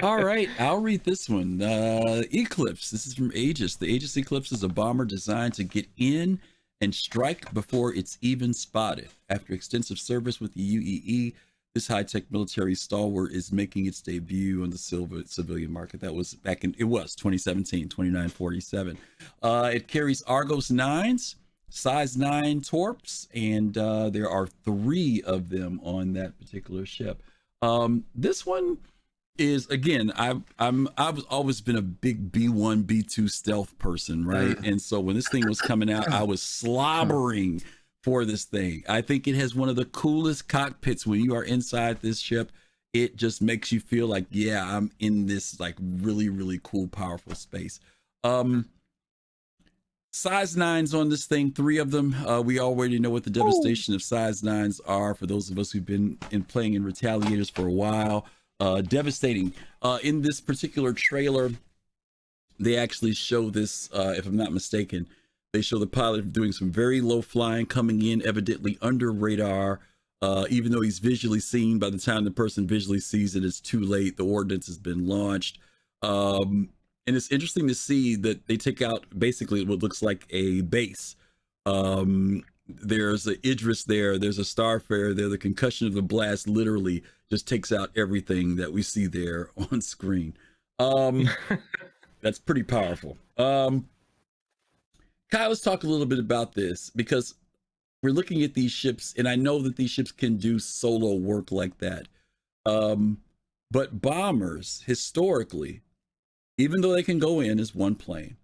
All right, I'll read this one. Eclipse. This is from Aegis. The Aegis Eclipse is a bomber designed to get in and strike before it's even spotted. After extensive service with the UEE, this high-tech military stalwart is making its debut on the civilian market. That was back in, it was 2017, 2947. It carries Argos 9s, size 9 torps, and there are 3 of them on that particular ship. This one is, again, I've always been a big B1, B2 stealth person, right? And so when this thing was coming out, I was slobbering for this thing. I think it has one of the coolest cockpits. When you are inside this ship, it just makes you feel like, yeah, I'm in this like really, really cool, powerful space. Size 9s on this thing, 3 of them. We already know what the devastation of size 9s are for those of us who've been playing in Retaliators for a while. Devastating. In this particular trailer, they actually show this, if I'm not mistaken, they show the pilot doing some very low flying, coming in evidently under radar, even though he's visually seen. By the time the person visually sees it, it's too late. The ordinance has been launched. And it's interesting to see that they take out basically what looks like a base. There's an Idris there. There's a Starfarer there. The concussion of the blast literally just takes out everything that we see there on screen. That's pretty powerful. Kai, let's talk a little bit about this, because we're looking at these ships, and I know that these ships can do solo work like that. But bombers, historically, even though they can go in as one plane,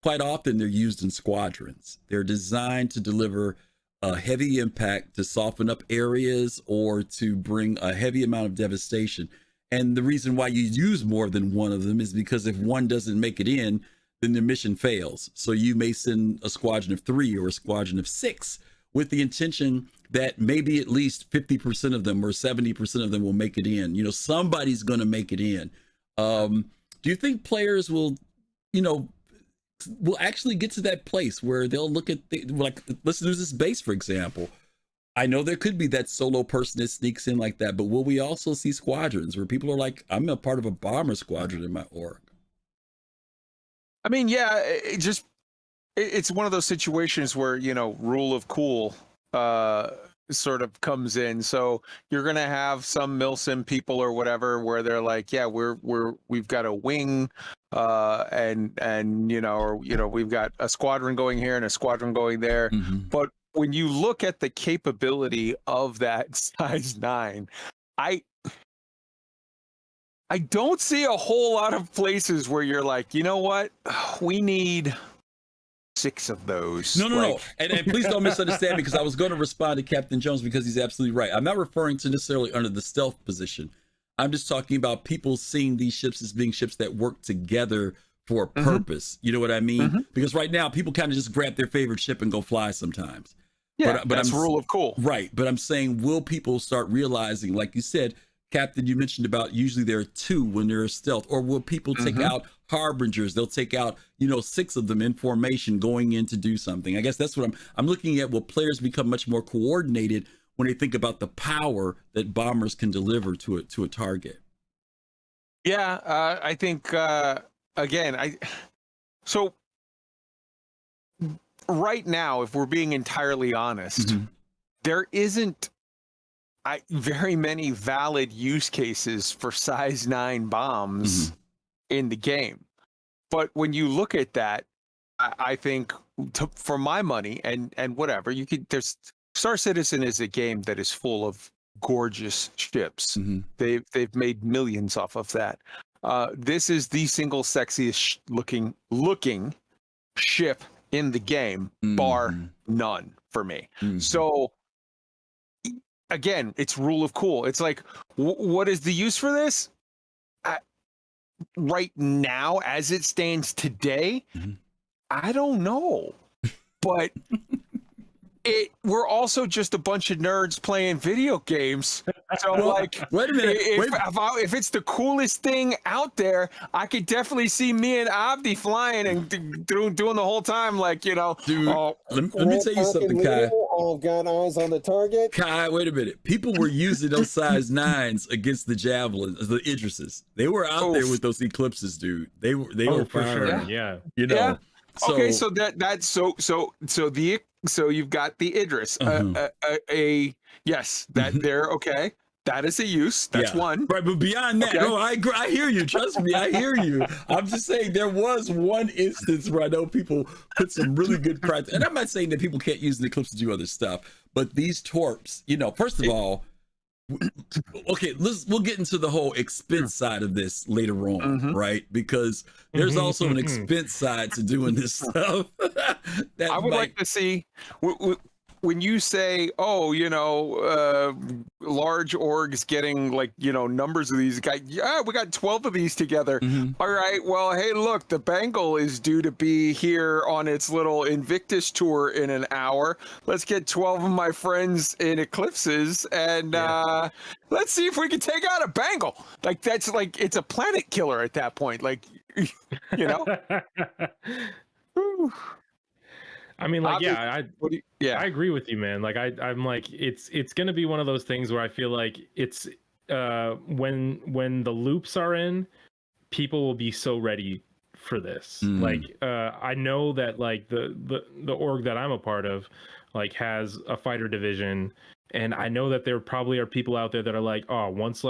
quite often they're used in squadrons. They're designed to deliver a heavy impact, to soften up areas, or to bring a heavy amount of devastation. And the reason why you use more than one of them is because if one doesn't make it in, then the mission fails. So you may send a squadron of 3 or a squadron of 6 with the intention that maybe at least 50% of them or 70% of them will make it in. You know, somebody's going to make it in. Do you think players will actually get to that place where they'll look at like, let's use this base, for example. I know there could be that solo person that sneaks in like that, but will we also see squadrons where people are like, I'm a part of a bomber squadron in my org? I mean, yeah, it's one of those situations where, rule of cool sort of comes in. So you're going to have some milsim people or whatever where they're like, yeah, we've got a wing and we've got a squadron going here and a squadron going there. But when you look at the capability of that size 9, I don't see a whole lot of places where you're like, you know what, we need 6 of those. No. And please don't misunderstand me, because I was going to respond to Captain Jones, because he's absolutely right. I'm not referring to necessarily under the stealth position. I'm just talking about people seeing these ships as being ships that work together for a purpose. You know what I mean? Because right now people kind of just grab their favorite ship and go fly sometimes. Yeah, but that's rule of cool. Right. But I'm saying, will people start realizing, like you said, Captain, you mentioned about usually there are 2 when they're stealth, or will people take out harbingers? They'll take out, 6 of them in formation going in to do something. I guess that's what I'm looking at. Will players become much more coordinated when they think about the power that bombers can deliver to a target? Yeah, I think so right now, if we're being entirely honest, there isn't very many valid use cases for size 9 bombs in the game. But when you look at that, I think for my money and whatever, there's Star Citizen is a game that is full of gorgeous ships. They've made millions off of that. This is the single sexiest looking ship in the game, bar none for me. So again, it's rule of cool. It's like, what is the use for this? right now, as it stands today, I don't know. But we're also just a bunch of nerds playing video games. So wait a minute. If it's the coolest thing out there, I could definitely see me and Abdi flying and doing the whole time, Dude, let me tell you something, Kai. I've got eyes on the target. Kai, wait a minute. People were using those size 9s against the javelins, the Idrises. They were out there with those eclipses, dude. They were for firing. sure. Yeah. So, okay, so so you've got the Idris, yes, that there. Okay, that is a use. That's one. Right, but beyond that, no, I hear you. Trust me, I hear you. I'm just saying there was one instance where I know people put some really good practice, and I'm not saying that people can't use the eclipse to do other stuff, but these torps, first of all, okay, we'll get into the whole expense side of this later on, right? Because there's also an expense side to doing this stuff. I would like to see when you say, large orgs getting numbers of these guys. Yeah, we got 12 of these together. All right. Well, hey, look, the Bengal is due to be here on its little Invictus tour in an hour. Let's get 12 of my friends in Eclipses and let's see if we can take out a Bengal. That's it's a planet killer at that point. I mean, I agree with you, man. I'm it's gonna be one of those things where I feel like it's when the loops are in, people will be so ready for this. I know that the org that I'm a part of has a fighter division, and I know that there probably are people out there that are once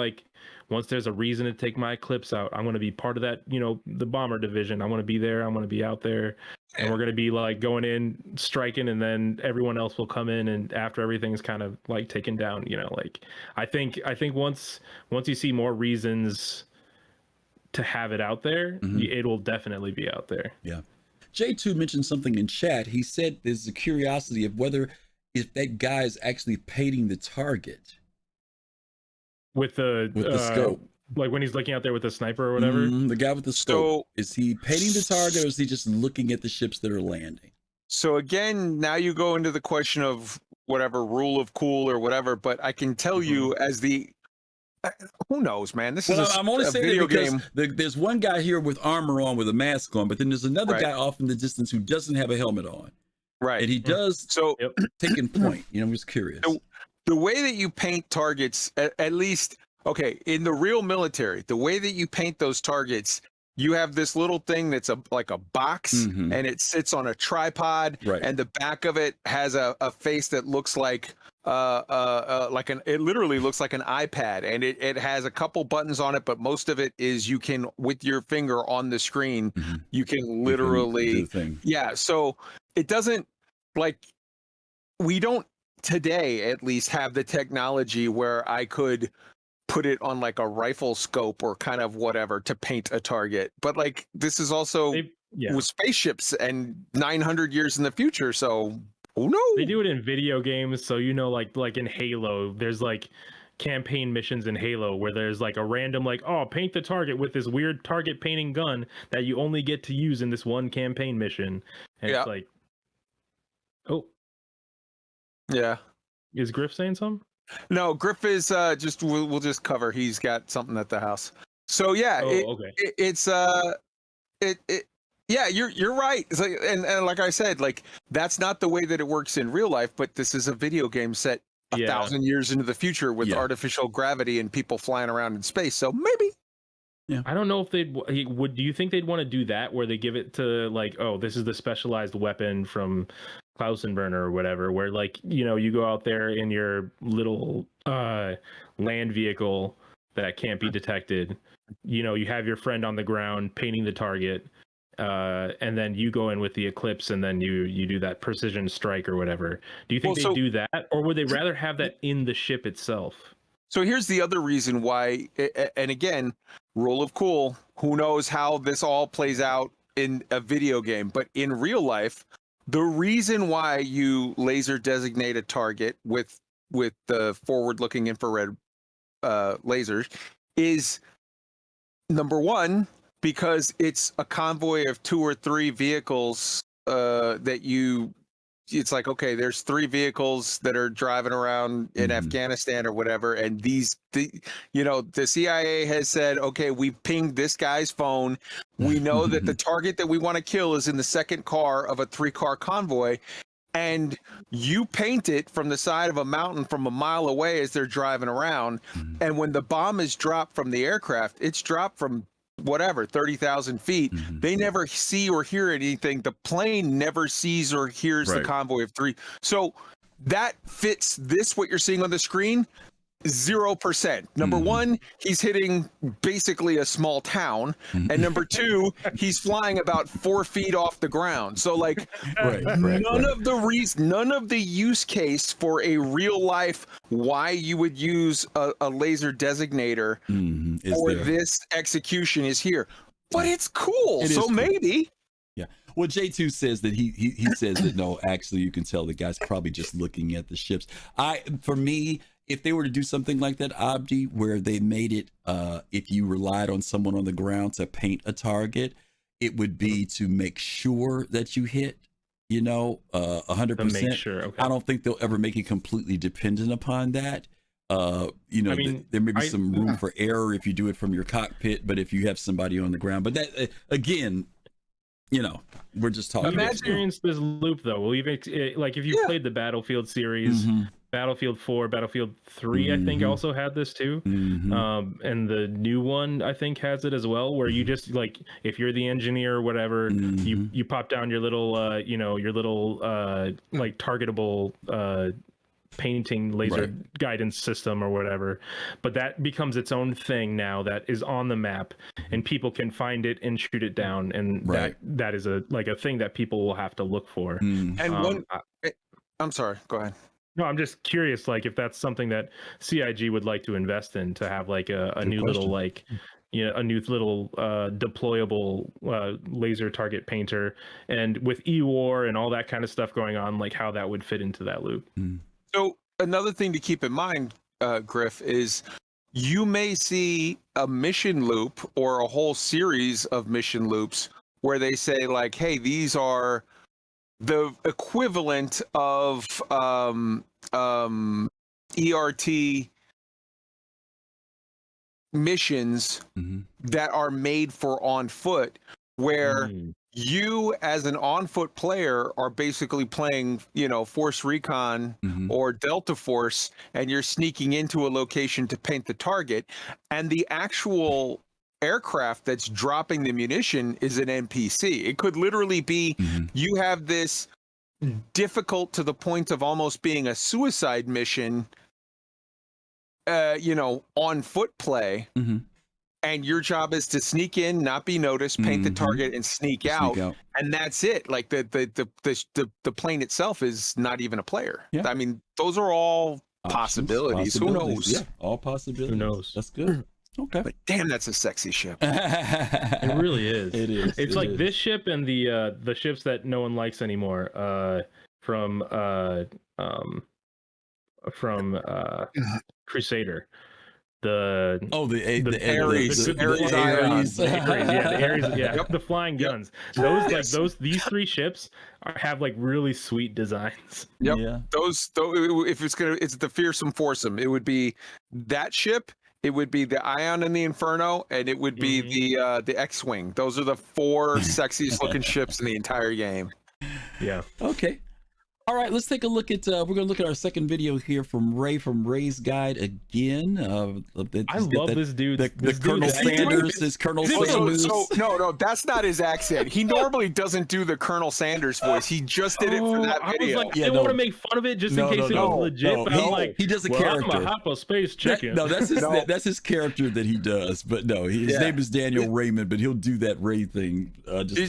there's a reason to take my Eclipse out, I'm going to be part of that, the bomber division. I want to be there. I want to be out there, and we're going to be going in, striking, and then everyone else will come in, and after everything's kind of taken down, I think once you see more reasons to have it out there, it will definitely be out there. Yeah. J2 mentioned something in chat. He said there's a curiosity of if that guy is actually painting the target. With the scope, when he's looking out there with the sniper or whatever. The guy with the scope, is he painting the target, or is he just looking at the ships that are landing? So again, now you go into the question of whatever rule of cool or whatever. But I can tell you, as who knows, man? This is I'm only saying video game. There's one guy here with armor on, with a mask on, but then there's another guy off in the distance who doesn't have a helmet on. Right, and he does taking point. I'm just curious. The way that you paint targets, at least, in the real military, the way that you paint those targets, you have this little thing that's like a box, and it sits on a tripod, and the back of it has a face that looks it literally looks like an iPad, and it has a couple buttons on it, but most of it is you can, with your finger on the screen, you can literally, so it doesn't, we don't today at least have the technology where I could put it on a rifle scope or kind of whatever to paint a target. But this is also with spaceships and 900 years in the future. So who knows? They do it in video games. So, like in Halo, there's campaign missions in Halo where there's a random paint the target with this weird target painting gun that you only get to use in this one campaign mission. And it's yeah. Is Griff saying something? No, Griff is we'll just cover. He's got something at the house. So you're right. It's and like I said, that's not the way that it works in real life, but this is a video game set 1,000 years into the future with artificial gravity and people flying around in space. So maybe. Yeah. I don't know if do you think they'd want to do that where they give it to this is the specialized weapon from Klausenburner or whatever, where you go out there in your little land vehicle that can't be detected, you have your friend on the ground painting the target, and then you go in with the Eclipse and then you do that precision strike or whatever. Do you think they do that, or would they rather have that in the ship itself? So here's the other reason why, and again, rule of cool, who knows how this all plays out in a video game, but in real life, the reason why you laser designate a target with the forward-looking infrared lasers is, number one, because it's a convoy of 2 or 3 vehicles it's like, okay, there's 3 vehicles that are driving around in Afghanistan or whatever, and the CIA has said, okay, we pinged this guy's phone. We know that the target that we want to kill is in the second car of a 3-car convoy, and you paint it from the side of a mountain from a mile away as they're driving around. And when the bomb is dropped from the aircraft, it's dropped from whatever 30,000 feet. They never see or hear anything. The plane never sees or hears the convoy of 3. So that fits what you're seeing on the screen 0%. Number one, he's hitting basically a small town, and number two, he's flying about 4 feet off the ground. So like, none of the use case for a real life why you would use a laser designator for this execution is here. But it's cool. So maybe. Yeah. Well, J2 says that he says that no, actually you can tell the guy's probably just looking at the ships. For me, if they were to do something like that, Abdi, where they made it, if you relied on someone on the ground to paint a target, it would be to make sure that you hit, 100%. Make sure. Okay. I don't think they'll ever make it completely dependent upon that. There may be some room for error if you do it from your cockpit, but if you have somebody on the ground, but that again, we're just talking. You've experienced this loop though. Well, like if you played the Battlefield series, Battlefield 4, Battlefield 3, I think also had this too. And the new one I think has it as well, where you just like, if you're the engineer or whatever, you pop down your little like targetable painting laser guidance system or whatever, but that becomes its own thing now that is on the map, and people can find it and shoot it down, and that is a thing that people will have to look for. And I'm sorry, go ahead. No, I'm just curious, like if that's something that CIG would like to invest in, to have like a new little deployable laser target painter, and with E-War and all that kind of stuff going on, like how that would fit into that loop. So another thing to keep in mind, Griff, is you may see a mission loop or a whole series of mission loops where they say like, hey, these are the equivalent of ERT missions that are made for on foot, where you as an on foot player are basically playing, Force Recon or Delta Force, and you're sneaking into a location to paint the target, and the actual aircraft that's dropping the munition is an NPC. It could literally be you have this difficult to the point of almost being a suicide mission, on foot play, and your job is to sneak in, not be noticed, paint the target, and sneak out, and that's it. Like the plane itself is not even a player. I mean, those are all possibilities. Who knows? Yeah, all possibilities. Who knows? That's good. Okay. But damn, that's a sexy ship. It really is. It is. It's like this ship and the ships that no one likes anymore. From Crusader. The Ares. The flying guns. These 3 ships have like really sweet designs. Those if it's the fearsome foursome, it would be that ship, it would be the Ion and the Inferno, and it would be the X-Wing. Those are the 4 sexiest looking ships in the entire game. Okay. All right, let's take a look at, we're going to look at our second video here from Ray, from Ray's Guide again. I love this dude. The Colonel Sanders is Colonel Sanders. No, that's not his accent. He normally doesn't do the Colonel Sanders voice. He just did it for that video. I was like, I want to make fun of it just in case it was legit. But I'm like, he does a character. I'm a hyperspace chicken. That's his character that he does. But no, his name is Daniel Raymond, but he'll do that Ray thing.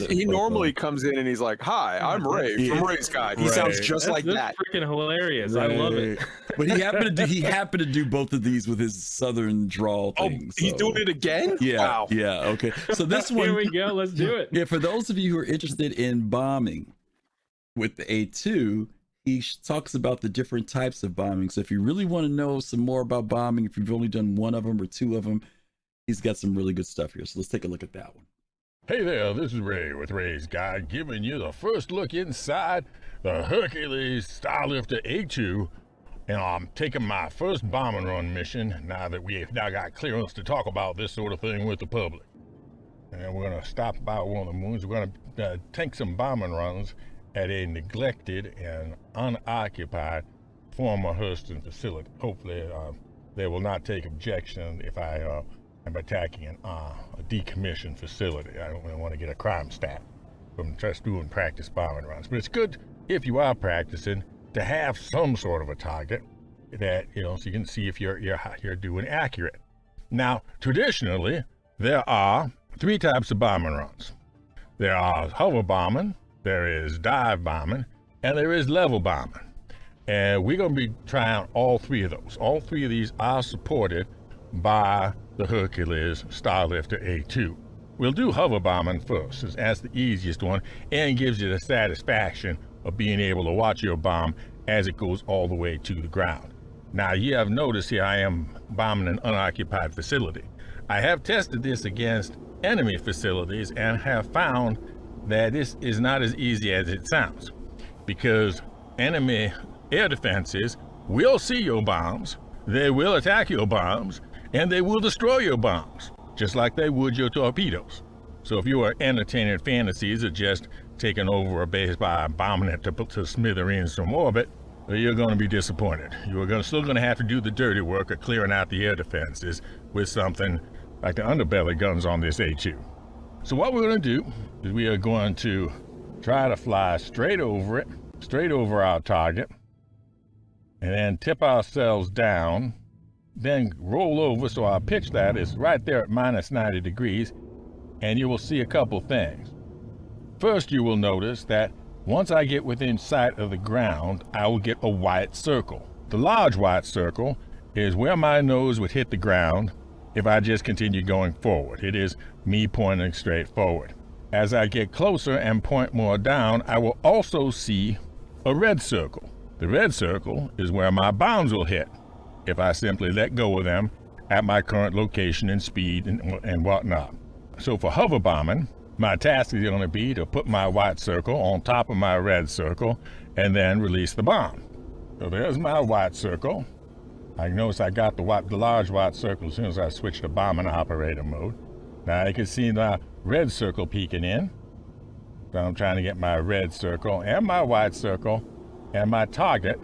He normally comes in and he's like, hi, I'm Ray from Ray's Guide. He sounds just like that. Freaking hilarious. I love it. But he happened to do both of these with his southern drawl thing. He's doing it again? Yeah. Wow. Yeah. Okay. So this one. Here we go. Let's do it. Yeah. For those of you who are interested in bombing with the A2, he talks about the different types of bombing. So if you really want to know some more about bombing, if you've only done one of them or 2 of them, he's got some really good stuff here. So let's take a look at that one. Hey there, this is Ray with Ray's Guide, giving you the first look inside the Hercules Starlifter A2, and I'm taking my first bombing run mission now that we've now got clearance to talk about this sort of thing with the public. And we're going to stop by one of the moons. We're going to take some bombing runs at a neglected and unoccupied former Hurston facility. Hopefully they will not take objection if I am attacking a decommissioned facility. I don't really want to get a crime stat from just doing practice bombing runs. But it's good if you are practicing to have some sort of a target that, so you can see if you're doing accurate. Now, traditionally, there are 3 types of bombing runs. There are hover bombing, there is dive bombing, and there is level bombing. And we're going to be trying all 3 of those. All 3 of these are supported by the Hercules Starlifter A2. We'll do hover bombing first, as that's the easiest one and gives you the satisfaction of being able to watch your bomb as it goes all the way to the ground. Now, you have noticed here I am bombing an unoccupied facility. I have tested this against enemy facilities and have found that this is not as easy as it sounds, because enemy air defenses will see your bombs, they will attack your bombs, and they will destroy your bombs, just like they would your torpedoes. So if you are entertaining fantasies of just taking over a base by bombing it to smithereens from orbit, you're going to be disappointed. You're still going to have to do the dirty work of clearing out the air defenses with something like the underbelly guns on this A2. So what we're going to do is we are going to try to fly straight over it, straight over our target, and then tip ourselves down, then roll over so our pitch that is right there at minus 90 degrees, and you will see a couple things. First, you will notice that once I get within sight of the ground, I will get a white circle. The large white circle is where my nose would hit the ground if I just continue going forward. It is me pointing straight forward. As I get closer and point more down, I will also see a red circle. The red circle is where my bombs will hit if I simply let go of them at my current location and speed and whatnot. So for hover bombing, my task is going to be to put my white circle on top of my red circle and then release the bomb. So there's my white circle. I notice I got the large white circle as soon as I switched to bombing operator mode. Now you can see the red circle peeking in. So I'm trying to get my red circle and my white circle and my target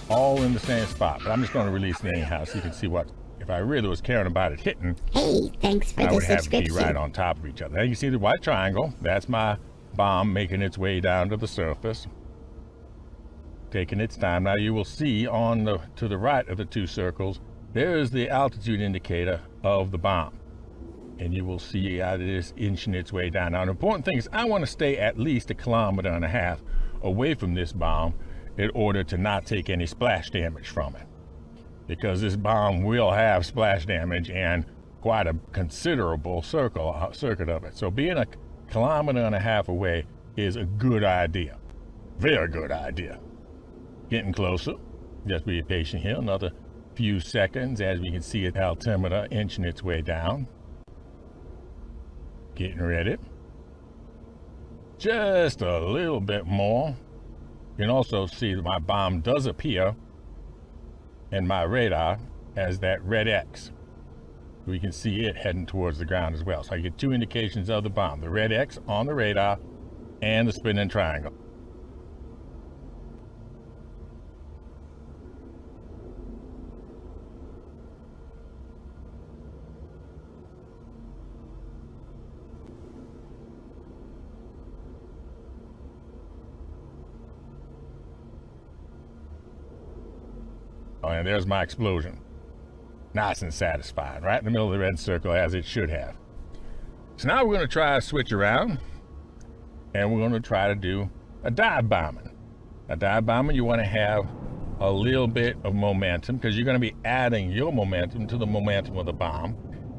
all in the same spot. But I'm just going to release it anyhow so you can see what, if I really was caring about it hitting, hey, thanks for I the would have subscription. to be right on top of each other. Now you can see the white triangle. That's my bomb making its way down to the surface, taking its time. Now you will see to the right of the 2 circles, there is the altitude indicator of the bomb. And you will see how it is inching its way down. Now, the important thing is I want to stay at least 1.5 kilometers away from this bomb in order to not take any splash damage from it. Because this bomb will have splash damage and quite a considerable circuit of it. So being 1.5 kilometers away is a good idea. Very good idea. Getting closer. Just be patient here. Another few seconds as we can see the altimeter inching its way down. Getting ready. Just a little bit more. You can also see that my bomb does appear in my radar as that red X. We can see it heading towards the ground as well. So I get 2 indications of the bomb, the red X on the radar and the spinning triangle. Oh, and there's my explosion. Nice and satisfying, right in the middle of the red circle as it should have. So now we're going to try to switch around and we're going to try to do a dive bombing. A dive bombing, you want to have a little bit of momentum because you're going to be adding your momentum to the momentum of the bomb.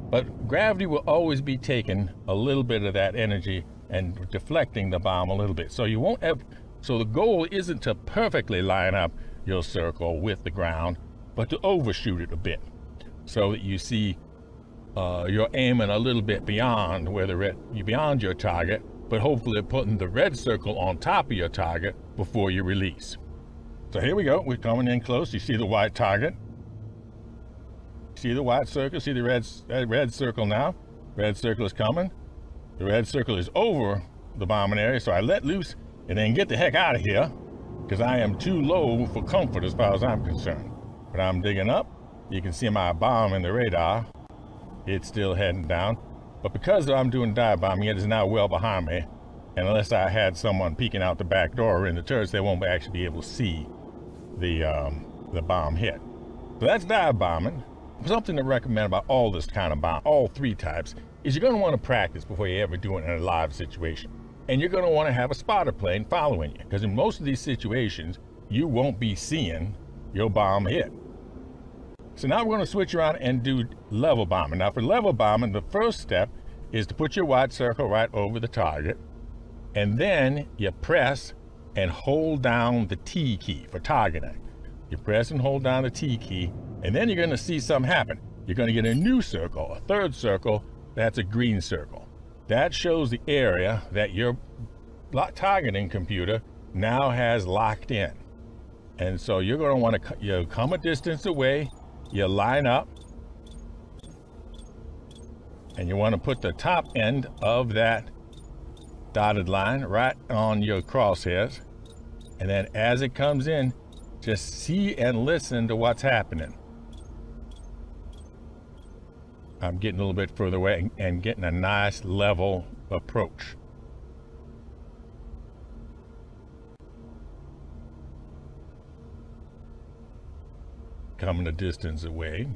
But gravity will always be taking a little bit of that energy and deflecting the bomb a little bit. So you won't have, so the goal isn't to perfectly line up your circle with the ground, but to overshoot it a bit so that you see you're aiming a little bit beyond beyond your target, but hopefully putting the red circle on top of your target before you release. So here we go. We're coming in close. You see the white target. See the white circle. See the red circle now. Red circle is coming. The red circle is over the bombing area, so I let loose and then get the heck out of here because I am too low for comfort as far as I'm concerned. But I'm digging up. You can see my bomb in the radar. It's still heading down. But because I'm doing dive bombing, it is now well behind me. And unless I had someone peeking out the back door or in the turrets, they won't actually be able to see the bomb hit. So that's dive bombing. Something to recommend about all this kind of bomb, all three types, is you're going to want to practice before you ever do it in a live situation. And you're going to want to have a spotter plane following you, because in most of these situations, you won't be seeing your bomb hit. So now we're going to switch around and do level bombing. Now for level bombing, the first step is to put your white circle right over the target, and then you press and hold down the T key for targeting. You press and hold down the T key, and then you're going to see something happen. You're going to get a new circle, a third circle. That's a green circle. That shows the area that your targeting computer now has locked in. And so you're going to want to come a distance away, you line up, and you want to put the top end of that dotted line right on your crosshairs. And then as it comes in, just see and listen to what's happening. I'm getting a little bit further away and getting a nice level approach. Coming a distance away.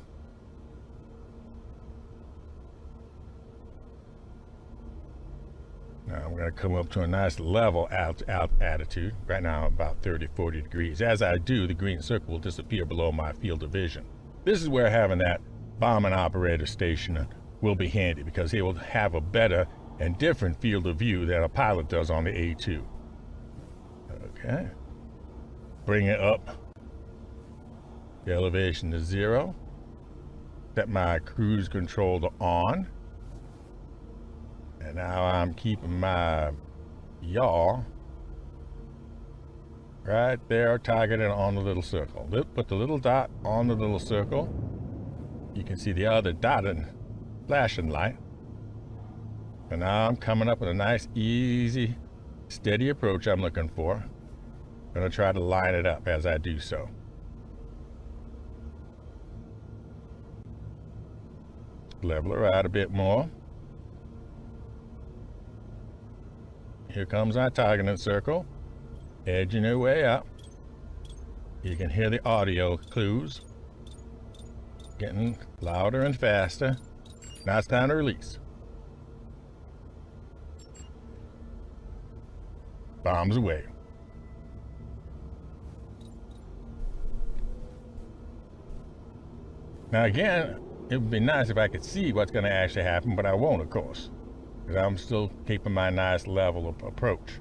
Now I'm going to come up to a nice level altitude. Right now I'm about 30-40 degrees. As I do, the green circle will disappear below my field of vision. This is where having that bombing operator station will be handy, because he will have a better and different field of view than a pilot does on the A2. Okay. Bring it up. The elevation to 0. Set my cruise control to on. And now I'm keeping my yaw right there targeted on the little circle. Put the little dot on the little circle. You can see the other dotted flashing light. And now I'm coming up with a nice, easy, steady approach I'm looking for. I'm going to try to line it up as I do so. Level her out a bit more. Here comes our targeting circle, edging her way up. You can hear the audio clues getting louder and faster. Now it's time to release. Bombs away. Now again, it would be nice if I could see what's going to actually happen, but I won't, of course, because I'm still keeping my nice level of approach.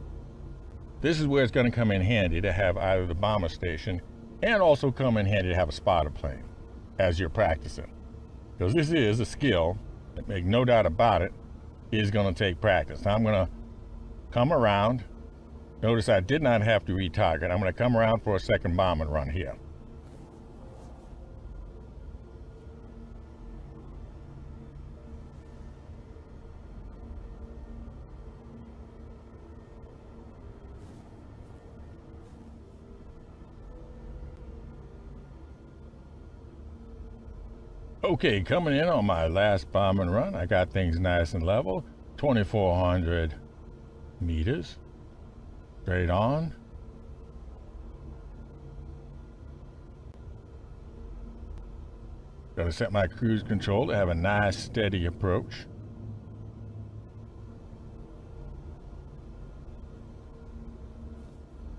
This is where it's going to come in handy to have either the bomber station and also come in handy to have a spotter plane as you're practicing. Because this is a skill, that make no doubt about it, is going to take practice. Now I'm going to come around. Notice I did not have to retarget. I'm going to come around for a second bombing run here. Okay, coming in on my last bombing run, I got things nice and level. 2,400 meters. Straight on. Gotta set my cruise control to have a nice steady approach.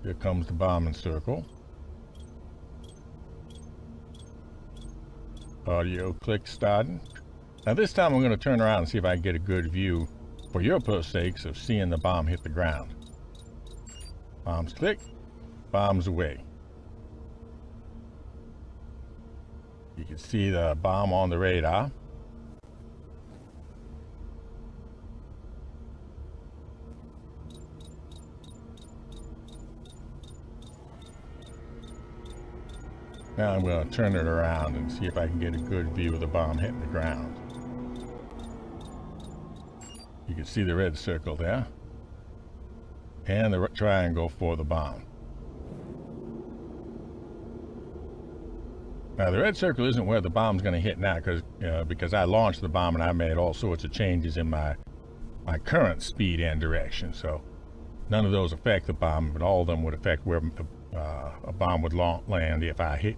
Here comes the bombing circle. Audio click starting. Now this time I'm going to turn around and see if I can get a good view for your sakes of seeing the bomb hit the ground. Bombs click, bombs away. You can see the bomb on the radar. Now I'm going to turn it around and see if I can get a good view of the bomb hitting the ground. You can see the red circle there, and the triangle for the bomb. Now the red circle isn't where the bomb's going to hit now, because I launched the bomb and I made all sorts of changes in my current speed and direction. So none of those affect the bomb, but all of them would affect where a bomb would land if I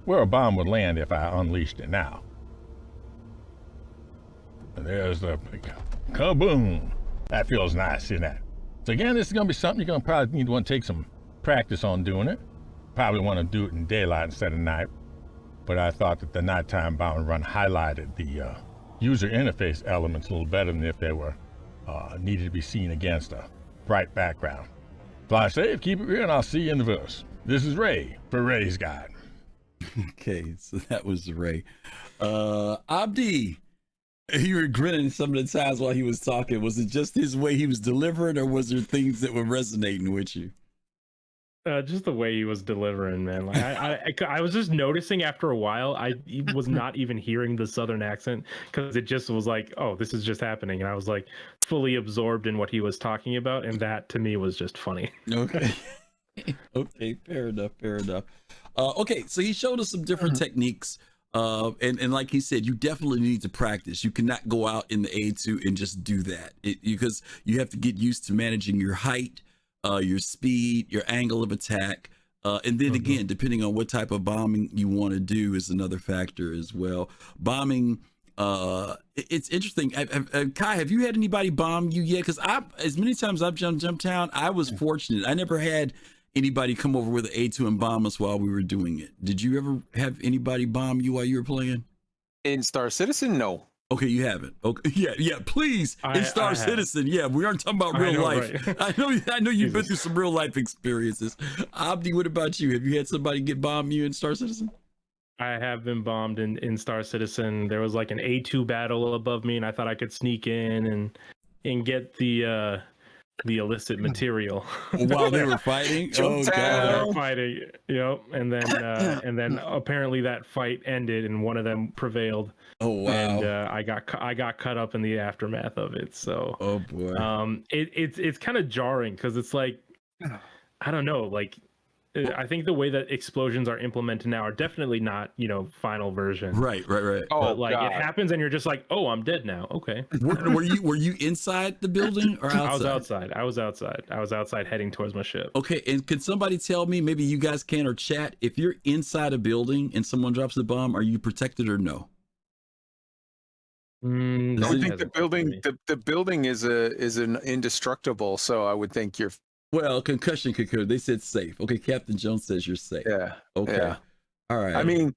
where a bomb would land if I unleashed it now. And there's the kaboom. That feels nice, isn't it? So again, this is going to be something you're going to probably want to take some practice on doing it. Probably want to do it in daylight instead of night. But I thought that the nighttime bomb run highlighted the user interface elements a little better than if they were needed to be seen against a bright background. Fly safe, keep it real, and I'll see you in the verse. This is Ray for Ray's Guide. Okay, so that was Ray. Abdi, you were grinning some of the times while he was talking. Was it just his way he was delivering, or was there things that were resonating with you? Just the way he was delivering, man. Like I was just noticing after a while, I was not even hearing the Southern accent, because it just was like, oh, this is just happening. And I was like fully absorbed in what he was talking about. And that to me was just funny. Okay. Okay. Fair enough. Okay. So he showed us some different techniques. And like he said, you definitely need to practice. You cannot go out in the A2 and just do that, because you have to get used to managing your height, your speed, your angle of attack, and then again, depending on what type of bombing you want to do is another factor as well. Bombing, it's interesting. Kai, have you had anybody bomb you yet? Because as many times I've jumped town, I was fortunate. I never had anybody come over with an A2 and bomb us while we were doing it. Did you ever have anybody bomb you while you were playing? In Star Citizen, no. Okay, you haven't. Okay, yeah. Please, in Star Citizen, yeah. We aren't talking about real life. Right? I know you've been through some real life experiences. Abdi, what about you? Have you had somebody get bomb you in Star Citizen? I have been bombed in Star Citizen. There was like an A2 battle above me, and I thought I could sneak in and get the illicit material while they were fighting. Oh god, they were fighting. Yep. And then apparently that fight ended and one of them prevailed. Oh wow. And I got cut up in the aftermath of it. So oh boy. It's kind of jarring, because it's like, I don't know, like I think the way that explosions are implemented now are definitely not, final version. Right. Oh, but like God. It happens and you're just like, oh, I'm dead now. Okay. Were you inside the building or outside? I was outside heading towards my ship. Okay. And can somebody tell me, maybe you guys can or chat, if you're inside a building and someone drops a bomb, are you protected or no? I would think the building is an indestructible, so I would think you're. Well, concussion could occur. They said safe. Okay, Captain Jones says you're safe. Yeah. Okay. Yeah. All right. I mean,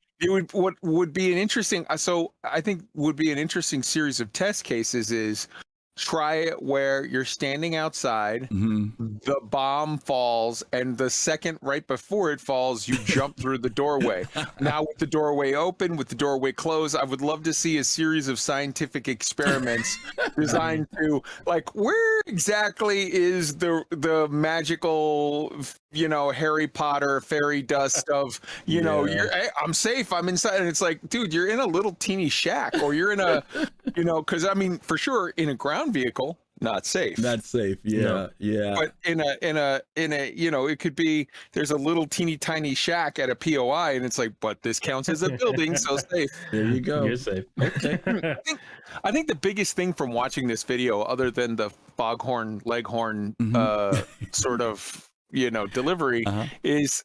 what would be an interesting. So I think would be an interesting series of test cases is try it where you're standing outside, the bomb falls, and the second right before it falls, you jump through the doorway. Now with the doorway open, with the doorway closed, I would love to see a series of scientific experiments designed to, like, where exactly is the magical, Harry Potter fairy dust of, hey, I'm safe, I'm inside, and it's like, dude, you're in a little teeny shack, or you're in a, because I mean, for sure, in a ground vehicle, not safe. Yeah. But in a it could be, there's a little teeny tiny shack at a POI, and it's like, but this counts as a building, so safe. There you go. You're safe. Okay. I think the biggest thing from watching this video, other than the foghorn leghorn sort of delivery, is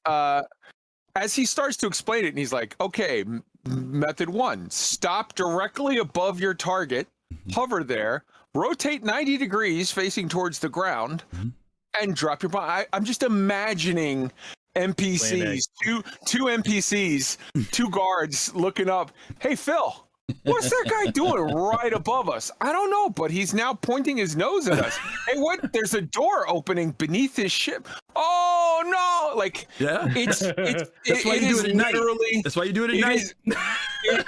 as he starts to explain it, and he's like, okay, method 1, stop directly above your target, hover there, rotate 90 degrees facing towards the ground, and drop your bomb. I'm just imagining NPCs, two NPCs, 2 guards looking up. Hey, Phil, what's that guy doing right above us? I don't know, but he's now pointing his nose at us. Hey, what? There's a door opening beneath his ship. Oh no! Like, yeah, that's why you do it at night. That's why you do it at night.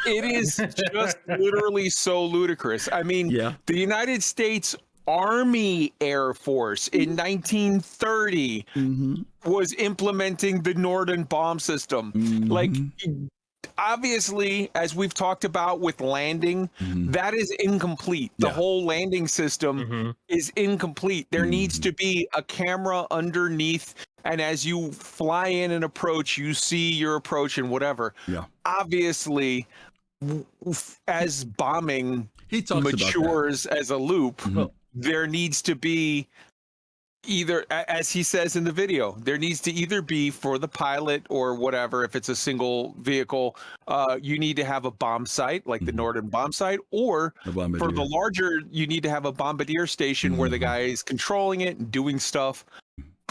It is just literally so ludicrous. I mean, the United States Army Air Force in 1930 was implementing the Norden bomb system. Like, obviously, as we've talked about with landing, that is incomplete. The whole landing system is incomplete. There needs to be a camera underneath, and as you fly in and approach, you see your approach and whatever. Yeah. Obviously, as bombing matures as a loop, there needs to be either, as he says in the video, there needs to either be for the pilot or whatever, if it's a single vehicle, you need to have a bomb site like the Norden bomb site, or for the larger, you need to have a bombardier station where the guy is controlling it and doing stuff.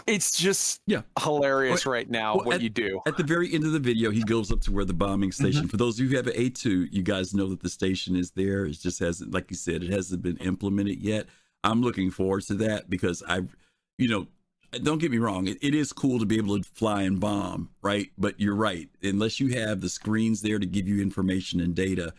It's just hilarious right now what you do. At the very end of the video, he goes up to where the bombing station, for those of you who have an A2, you guys know that the station is there. It just hasn't, like you said, it hasn't been implemented yet. I'm looking forward to that because don't get me wrong, it is cool to be able to fly and bomb, right? But you're right. Unless you have the screens there to give you information and data,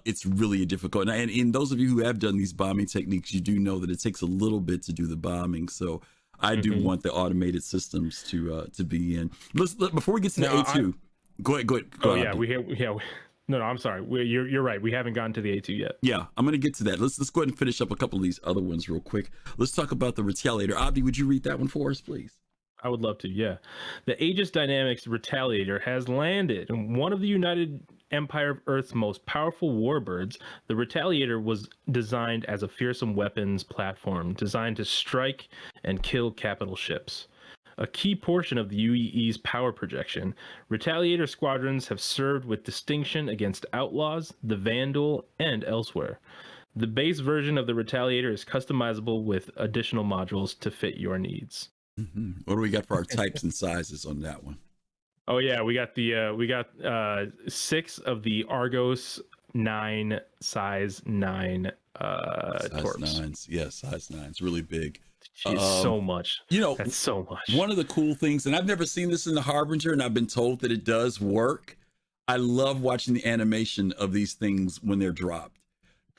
it's really difficult. And in those of you who have done these bombing techniques, you do know that it takes a little bit to do the bombing. So I do want the automated systems to be in. Before we get to the A2, go ahead. No, I'm sorry. You're right. We haven't gotten to the A2 yet. Yeah, I'm going to get to that. Let's go ahead and finish up a couple of these other ones real quick. Let's talk about the Retaliator. Abdi, would you read that one for us, please? I would love to, yeah. The Aegis Dynamics Retaliator has landed. One of the United Empire of Earth's most powerful warbirds, the Retaliator was designed as a fearsome weapons platform designed to strike and kill capital ships. A key portion of the UEE's power projection, Retaliator squadrons have served with distinction against outlaws, the Vandal, and elsewhere. The base version of the Retaliator is customizable with additional modules to fit your needs. What do we got for our types and sizes on that one? Oh yeah, we got 6 of the Argos 9 size 9 torps. 9s, yeah, size 9s, really big. Jeez, so much. That's so much. One of the cool things, and I've never seen this in the Harbinger, and I've been told that it does work. I love watching the animation of these things when they're dropped.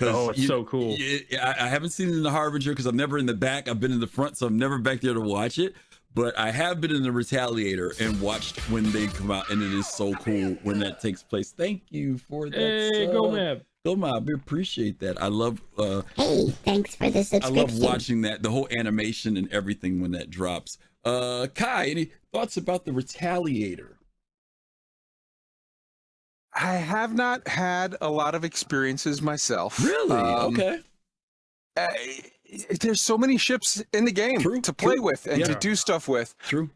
Oh, it's so cool. I haven't seen it in the Harbinger because I'm never in the back. I've been in the front, so I'm never back there to watch it. But I have been in the Retaliator and watched when they come out, and it is so cool when that takes place. Thank you for that. Hey, go Mab. Go Mab. We appreciate that. I love. Hey, thanks for the subscription. I love watching that, the whole animation and everything when that drops. Kai, any thoughts about the Retaliator? I have not had a lot of experiences myself. Really? Okay. There's so many ships in the game to play with and to do stuff with. True.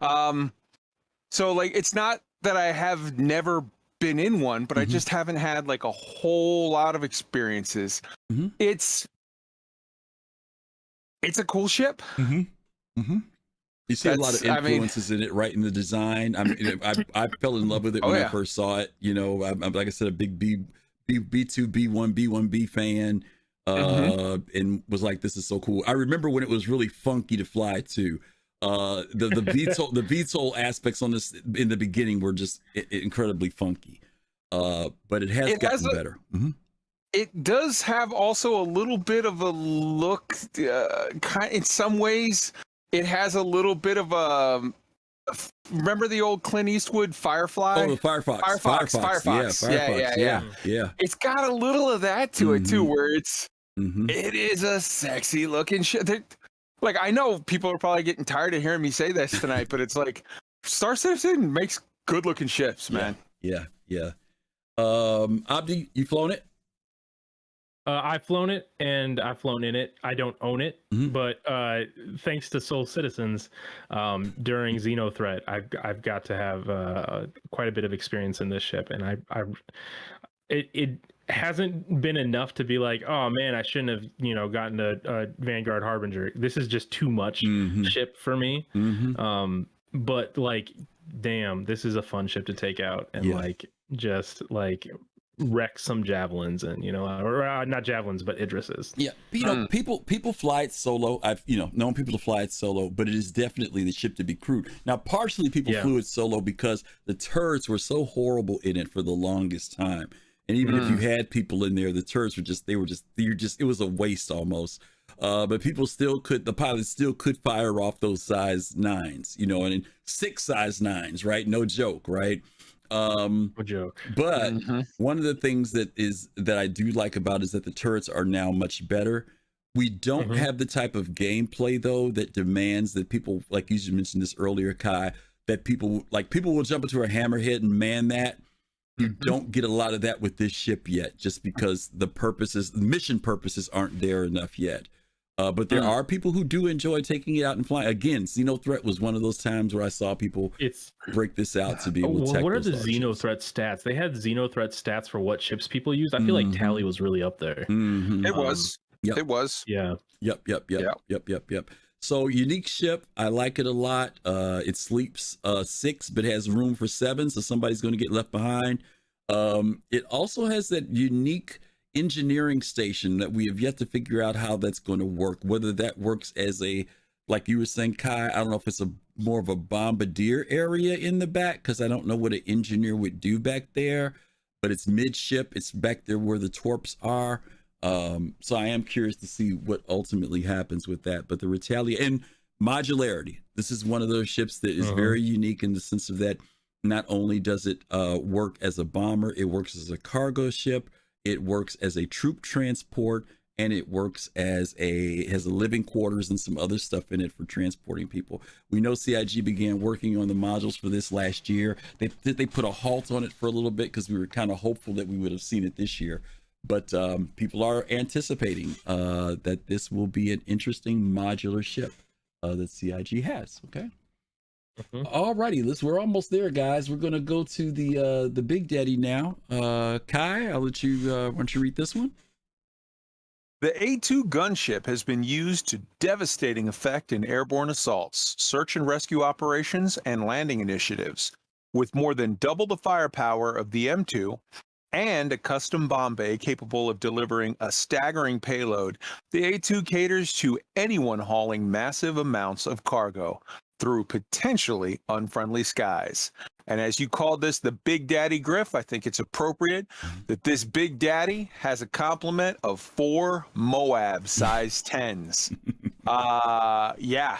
So like, it's not that I have never been in one, but I just haven't had like a whole lot of experiences. It's a cool ship. You see a lot of influences in it, right? In the design. I mean, I fell in love with it when I first saw it. I'm like I said, a big B2, B1, B1B fan, and was like, this is so cool. I remember when it was really funky to fly too. The VTOL aspects on this in the beginning were just incredibly funky, but it has gotten better. It does have also a little bit of a look, in some ways. It has a little bit of a. Remember the old Clint Eastwood Firefly? Oh, the Firefox. Yeah. It's got a little of that to it too, where it is a sexy looking shit. Like, I know people are probably getting tired of hearing me say this tonight, but it's like Star Citizen makes good looking ships, man. Yeah. Abdi, you flown it? I've flown it and I've flown in it. I don't own it, but thanks to Soul Citizens, during Xenothreat, I've got to have quite a bit of experience in this ship, and it hasn't been enough to be like, oh man, I shouldn't have gotten a Vanguard Harbinger. This is just too much ship for me. But like, damn, this is a fun ship to take out and just wreck some javelins and or not javelins but Idrises. People fly it solo. I've known people to fly it solo, but it is definitely the ship to be crewed. Now partially people flew it solo because the turrets were so horrible in it for the longest time, and even if you had people in there, the turrets were just it was a waste almost. but the pilots still could fire off those size 9s, you know, and 6 size 9s, right? No joke, right? No joke. But one of the things that I do like about is that the turrets are now much better. We don't have the type of gameplay though that demands that people, like you mentioned this earlier, Kai, that people will jump into a hammerhead and man that. You don't get a lot of that with this ship yet, just because the mission purposes aren't there enough yet. But there are people who do enjoy taking it out and flying. Again, Xenothreat was one of those times where I saw people break this out to be able to tech. What are the Xenothreat stats? They had Xenothreat stats for what ships people used. I feel like Tally was really up there. It was. Yep. It was. Yeah. Yep. So unique ship, I like it a lot. It sleeps 6, but has room for 7, so somebody's going to get left behind. It also has that unique engineering station that we have yet to figure out how that's going to work. Whether that works as a, like you were saying, Kai, I don't know if it's more of a bombardier area in the back, because I don't know what an engineer would do back there. But it's midship. It's back there where the torps are. So I am curious to see what ultimately happens with that. But the retaliation and modularity, this is one of those ships that is very unique in the sense of that not only does it work as a bomber, it works as a cargo ship, it works as a troop transport, and it works as has a living quarters and some other stuff in it for transporting people. We know CIG began working on the modules for this last year. They put a halt on it for a little bit because we were kind of hopeful that we would have seen it this year. But people are anticipating that this will be an interesting modular ship that CIG has. Okay. All righty, we're almost there, guys. We're gonna go to the Big Daddy now. Kai, I'll let you why don't you read this one? The A2 gunship has been used to devastating effect in airborne assaults, search and rescue operations, and landing initiatives. With more than double the firepower of the M2 and a custom bomb bay capable of delivering a staggering payload, the A2 caters to anyone hauling massive amounts of cargo through potentially unfriendly skies. And as you called this the Big Daddy Griff, I think it's appropriate that this Big Daddy has a complement of 4 Moab size 10s. Yeah,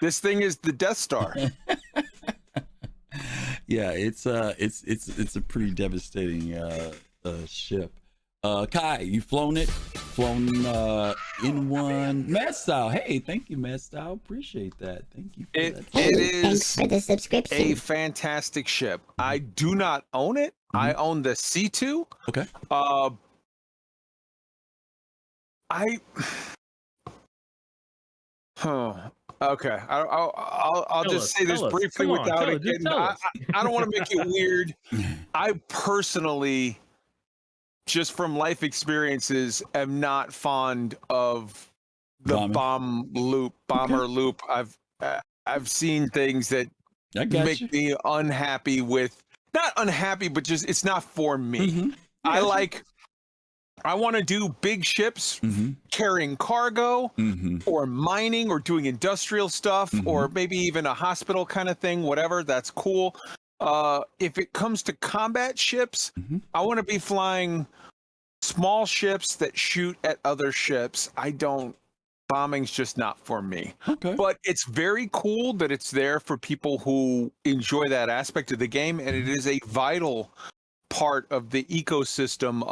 this thing is the Death Star. Yeah, it's a pretty devastating ship. Kai, you flown in one Mad Style. Hey, thank you, Mad Style. Appreciate that. Thank you. It Thanks for the subscription. A fantastic ship. I do not own it. I own the C2. Okay. Okay. I'll just say this briefly without it getting. I don't want to make it weird. I personally, just from life experiences, am not fond of the bomber loop. I've seen things that make me unhappy with, not unhappy, but just it's not for me. I want to do big ships carrying cargo or mining or doing industrial stuff or maybe even a hospital kind of thing, whatever. That's cool. If it comes to combat ships, I want to be flying small ships that shoot at other ships. Bombing's just not for me. Okay. But it's very cool that it's there for people who enjoy that aspect of the game, and it is a vital part of the ecosystem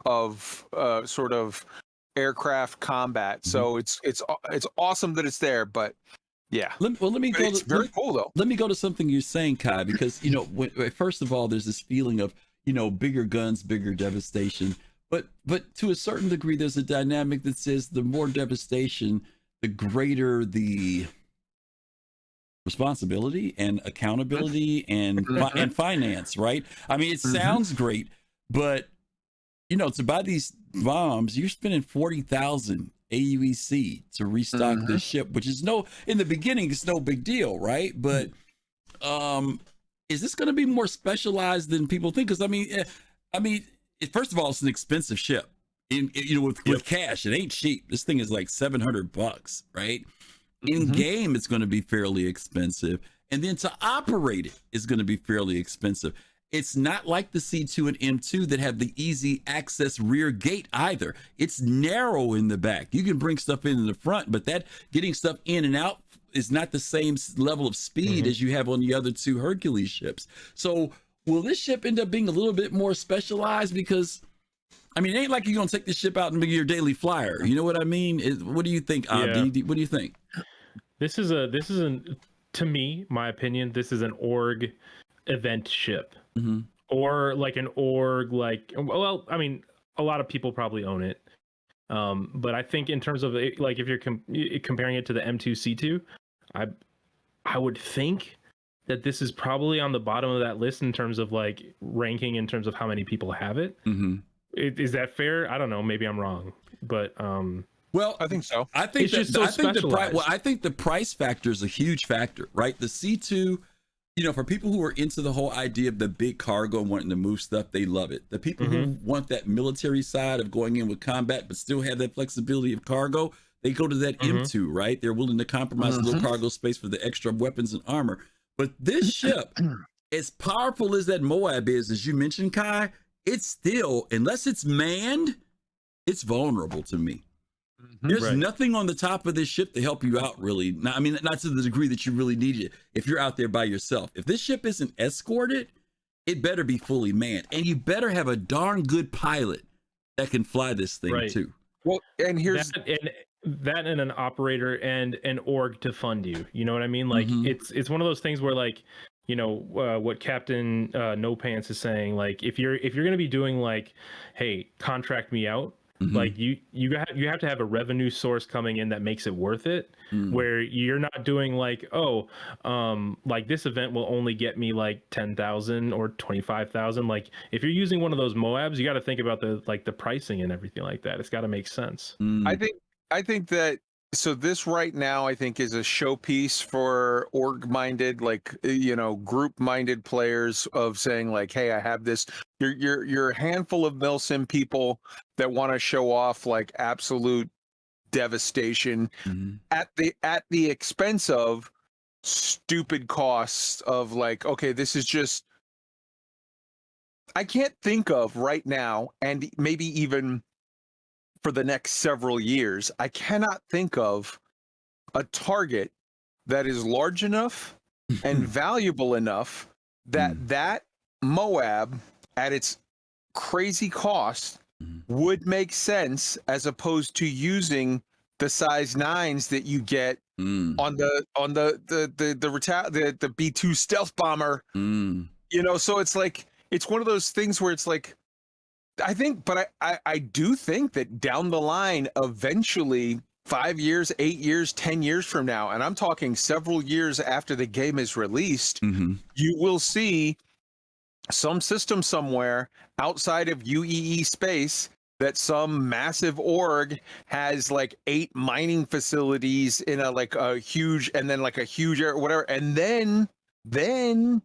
of sort of aircraft combat. So it's awesome that it's there, but yeah. It's very cool though. Let me go to something you're saying, Kai, because first of all, there's this feeling of bigger guns, bigger devastation. But to a certain degree, there's a dynamic that says the more devastation, the greater the responsibility and accountability and finance, right? I mean, it sounds great, but to buy these bombs, you're spending 40,000 AUEC to restock this ship, which is in the beginning, it's no big deal, right? But is this going to be more specialized than people think? Because I mean, first of all, it's an expensive ship. With cash, it ain't cheap. This thing is like $700, right? In game, it's going to be fairly expensive, and then to operate it is going to be fairly expensive. It's not like the C2 and M2 that have the easy access rear gate either. It's narrow in the back. You can bring stuff in the front, but that getting stuff in and out is not the same level of speed as you have on the other two Hercules ships. So will this ship end up being a little bit more specialized? Because I mean, it ain't like you're gonna take this ship out and be your daily flyer. You know what I mean? What do you think, Abdi? What do you think? This is to me, my opinion, this is an org event ship, or like an org, like, well, I mean, a lot of people probably own it, but I think in terms of like if you're comparing it to the M2C2, I would think that this is probably on the bottom of that list in terms of like ranking in terms of how many people have it. Is that fair? I don't know. Maybe I'm wrong, but well, I think so. I think I think the price factor is a huge factor, right? The C2, you know, for people who are into the whole idea of the big cargo and wanting to move stuff, they love it. The people who want that military side of going in with combat but still have that flexibility of cargo, they go to that M2, right? They're willing to compromise a little cargo space for the extra weapons and armor. But this ship, as powerful as that Moab is, as you mentioned, Kai, it's still, unless it's manned, it's vulnerable to me. There's nothing on the top of this ship to help you out, really. I mean, not to the degree that you really need it if you're out there by yourself. If this ship isn't escorted, it better be fully manned. And you better have a darn good pilot that can fly this thing too. Well, and here's that and an operator and an org to fund you. You know what I mean? Like it's one of those things where, like, you know, what Captain No Pants is saying, like, if you're going to be doing like, hey, contract me out, like you have to have a revenue source coming in that makes it worth it, where you're not doing like, like this event will only get me like 10,000 or 25,000. Like if you're using one of those Moabs, you got to think about the pricing and everything like that. It's got to make sense. I think that, so this right now, I think, is a showpiece for org-minded, like, you know, group-minded players of saying like, hey, I have this. You're a handful of Milsim people that want to show off like absolute devastation at the expense of stupid costs of like, okay, this is just, I can't think of right now, and maybe even for the next several years, I cannot think of a target that is large enough and valuable enough that that Moab at its crazy cost would make sense, as opposed to using the size 9s that you get on the B2 stealth bomber. You know, so it's like, it's one of those things where it's like, I think, but I do think that down the line, eventually, 5 years, 8 years, 10 years from now, and I'm talking several years after the game is released, you will see some system somewhere outside of UEE space that some massive org has like 8 mining facilities in a huge, and then like a huge area, whatever, and then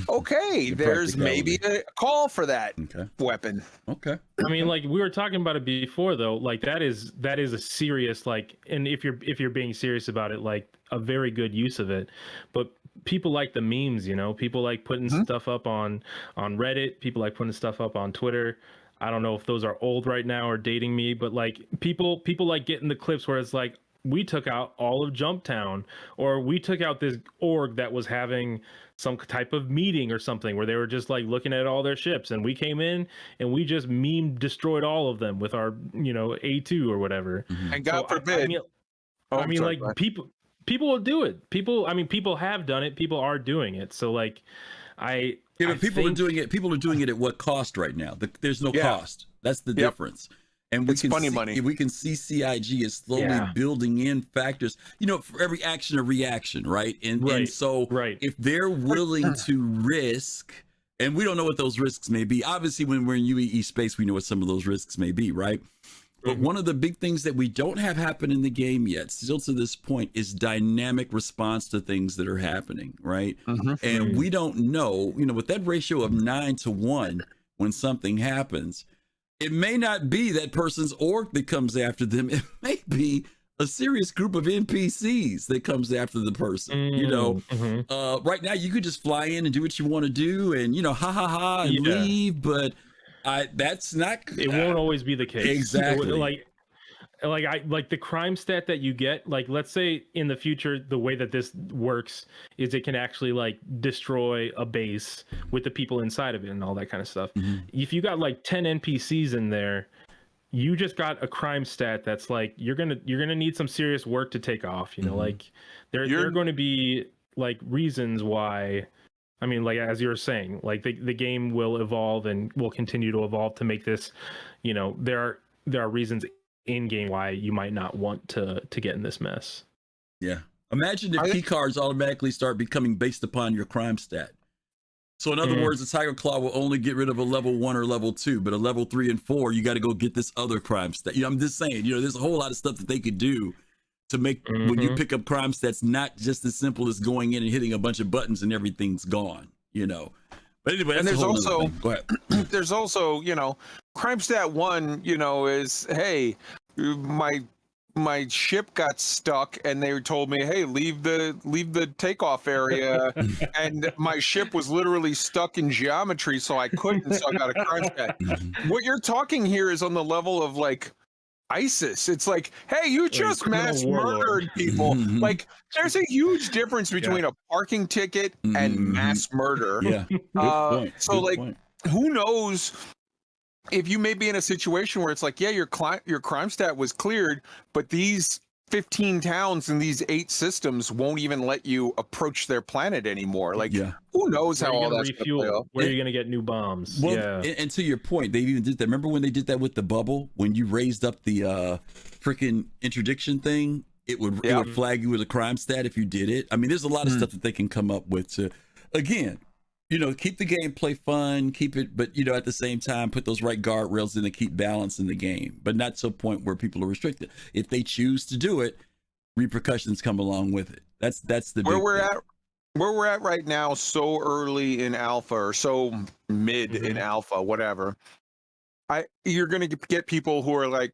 okay, there's maybe a call for that weapon. Okay. I mean, like we were talking about it before, though. Like that is a serious, like, and if you're being serious about it, like a very good use of it. But people like the memes, you know. People like putting stuff up on Reddit. People like putting stuff up on Twitter. I don't know if those are old right now or dating me, but like people like getting the clips where it's like, we took out all of Jumptown, or we took out this org that was having some type of meeting or something where they were just like looking at all their ships, and we came in and we just destroyed all of them with our, you know, A2 or whatever. And God forbid. I mean, like people will do it. People have done it. People are doing it. So like, people are doing it. People are doing it at what cost right now? There's no cost. That's the difference. And we can see CIG is slowly building in factors, you know, for every action a reaction, right? And so if they're willing to risk, and we don't know what those risks may be. Obviously, when we're in UEE space, we know what some of those risks may be, right? But one of the big things that we don't have happen in the game yet, still to this point, is dynamic response to things that are happening, right? And we don't know, you know, with that ratio of 9-1, when something happens, it may not be that person's org that comes after them. It may be a serious group of NPCs that comes after the person. You know, right now you could just fly in and do what you want to do, and you know, ha ha ha, and leave. But that's not. It won't always be the case. Exactly. Like the crime stat that you get, like let's say in the future the way that this works is it can actually like destroy a base with the people inside of it and all that kind of stuff. If you got like 10 NPCs in there, you just got a crime stat that's like you're gonna need some serious work to take off, you know. Like there are going to be like reasons why, I mean, like as you were saying, like the game will evolve and will continue to evolve to make this, you know, there are reasons in game why you might not want to get in this mess. Yeah. Imagine if key cards automatically start becoming based upon your crime stat. So in other words, the Tiger Claw will only get rid of a level 1 or level 2, but a level 3 and 4, you got to go get this other crime stat. You know, I'm just saying, you know, there's a whole lot of stuff that they could do to make when you pick up crime stats not just as simple as going in and hitting a bunch of buttons and everything's gone, you know. But anyway, that's and there's also go ahead. There's also, you know, crime stat 1, you know, is hey, my ship got stuck and they told me, hey, leave the takeoff area, and my ship was literally stuck in geometry, so I couldn't, so I got a crime stat. What you're talking here is on the level of like ISIS. It's like, hey, you just mass murdered people. Like, there's a huge difference between a parking ticket and mass murder. Yeah. Good point. So Good like, point. who knows if you may be in a situation where it's like, yeah, your crime stat was cleared, but these 15 towns and these 8 systems won't even let you approach their planet anymore. Like, who knows how all that's going to play out? Where are you going to get new bombs? Well, and to your point, they even did that. Remember when they did that with the bubble? When you raised up the freaking interdiction thing, it would flag you with a crime stat if you did it. I mean, there's a lot of stuff that they can come up with to, again, you know, keep the gameplay fun, keep it, but you know, at the same time, put those right guardrails in to keep balance in the game, but not to a point where people are restricted. If they choose to do it, repercussions come along with it. That's the where we're at right now, so early in alpha or so mid in alpha, whatever. You're gonna get people who are like,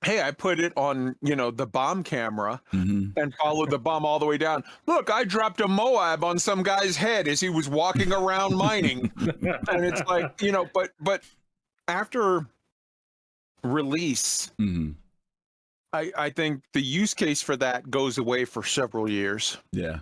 hey, I put it on, you know, the bomb camera and followed the bomb all the way down. Look, I dropped a Moab on some guy's head as he was walking around mining. And it's like, you know, but after release, I think the use case for that goes away for several years. Yeah.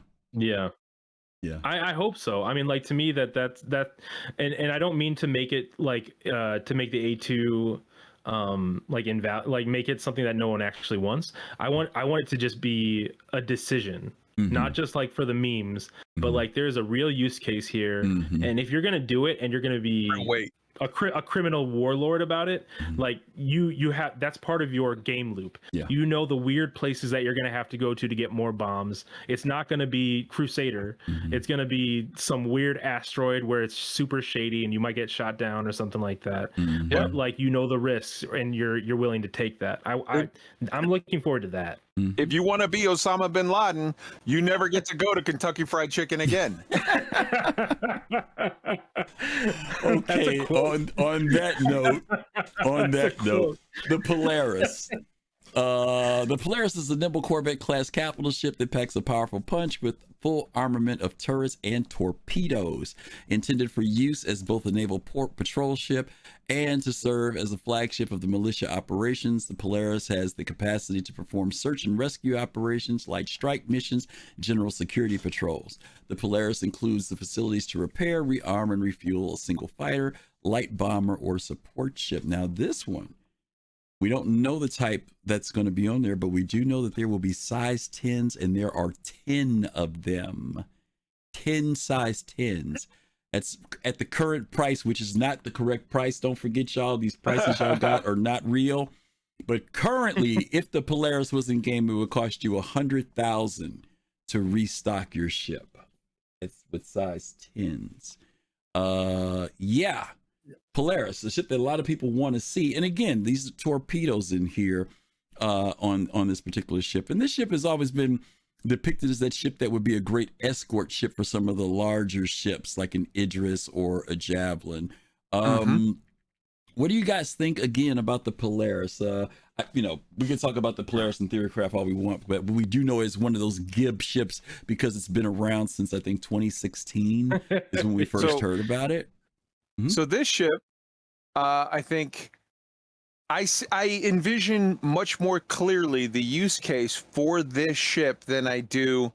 I hope so. I mean, like, to me that and I don't mean to make it like to make the A2 like make it something that no one actually wants. I want it to just be a decision, not just like for the memes, but like there's a real use case here. And if you're gonna do it and you're gonna be a criminal warlord about it, like you have, that's part of your game loop. You know the weird places that you're going to have to go to get more bombs. It's not going to be Crusader. It's going to be some weird asteroid where it's super shady and you might get shot down or something like that. But like, you know the risks and you're willing to take that. I'm looking forward to that. If you want to be Osama bin Laden, you never get to go to Kentucky Fried Chicken again. Okay, on that note, the Polaris. The Polaris is a nimble Corvette class capital ship that packs a powerful punch with full armament of turrets and torpedoes, intended for use as both a naval port patrol ship and to serve as a flagship of the militia operations. The Polaris has the capacity to perform search and rescue operations, light strike missions, general security patrols. The Polaris includes the facilities to repair, rearm, and refuel a single fighter, light bomber, or support ship. Now this one, we don't know the type that's going to be on there, but we do know that there will be size 10s, and there are 10 of them. 10 size 10s. That's at the current price, which is not the correct price. Don't forget, y'all, these prices y'all got are not real. But currently, if the Polaris was in game, it would cost you $100,000 to restock your ship. It's with size 10s. Yeah. Polaris, the ship that a lot of people want to see. And again, these are torpedoes in here on this particular ship. And this ship has always been depicted as that ship that would be a great escort ship for some of the larger ships like an Idris or a Javelin. What do you guys think again about the Polaris? You know, we can talk about the Polaris and Theorycraft all we want, but we do know it's one of those Gib ships because it's been around since I think 2016 is when we first heard about it. Mm-hmm. So this ship, I think I envision much more clearly the use case for this ship than I do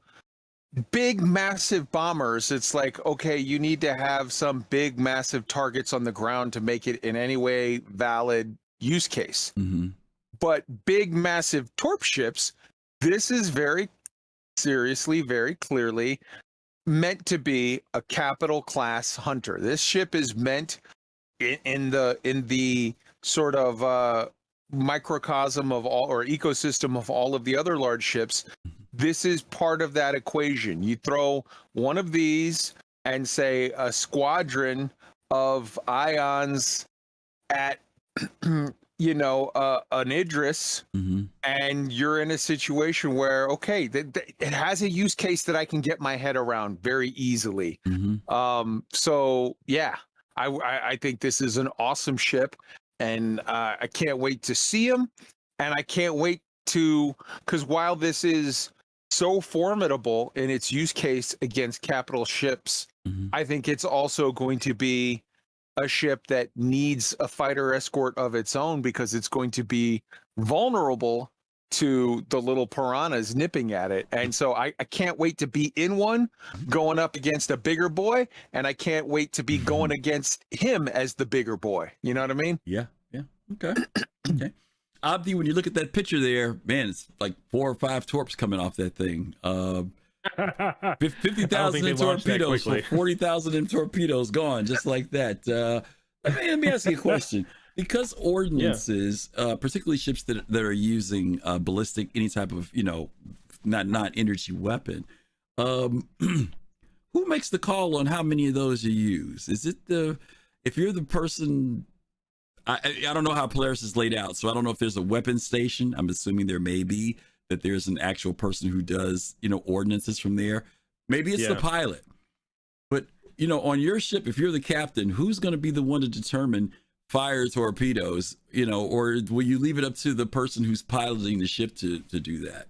big, massive bombers. It's like, okay, you need to have some big, massive targets on the ground to make it in any way valid use case. Mm-hmm. But big, massive torp ships, this is very seriously, very clearly meant to be a capital class hunter. This ship is meant in the sort of microcosm of all, or ecosystem of all of the other large ships. This is part of that equation. You throw one of these and say a squadron of ions at you know, an Idris, mm-hmm. and you're in a situation where, okay, it has a use case that I can get my head around very easily. Mm-hmm. So yeah, I think this is an awesome ship, and I can't wait to see him, and I can't wait to, because while this is so formidable in its use case against capital ships, mm-hmm. I think it's also going to be a ship that needs a fighter escort of its own, because it's going to be vulnerable to the little piranhas nipping at it. And so I can't wait to be in one going up against a bigger boy, and I can't wait to be going against him as the bigger boy. You know what I mean? Yeah. Okay. Okay. Abdi, when you look at that picture there, man, it's like 4 or 5 torps coming off that thing. 50,000 in torpedoes for 40,000 in torpedoes gone just like that. Let me ask you a question. Because ordinances, particularly ships that are using ballistic, any type of, you know, not energy weapon, who makes the call on how many of those you use? Is it if you're the person? I don't know how Polaris is laid out, so I don't know if there's a weapon station. I'm assuming there may be, that there's an actual person who does, you know, ordinances from there. Maybe it's the pilot. But, you know, on your ship, if you're the captain, who's going to be the one to determine fire torpedoes, you know, or will you leave it up to the person who's piloting the ship to do that?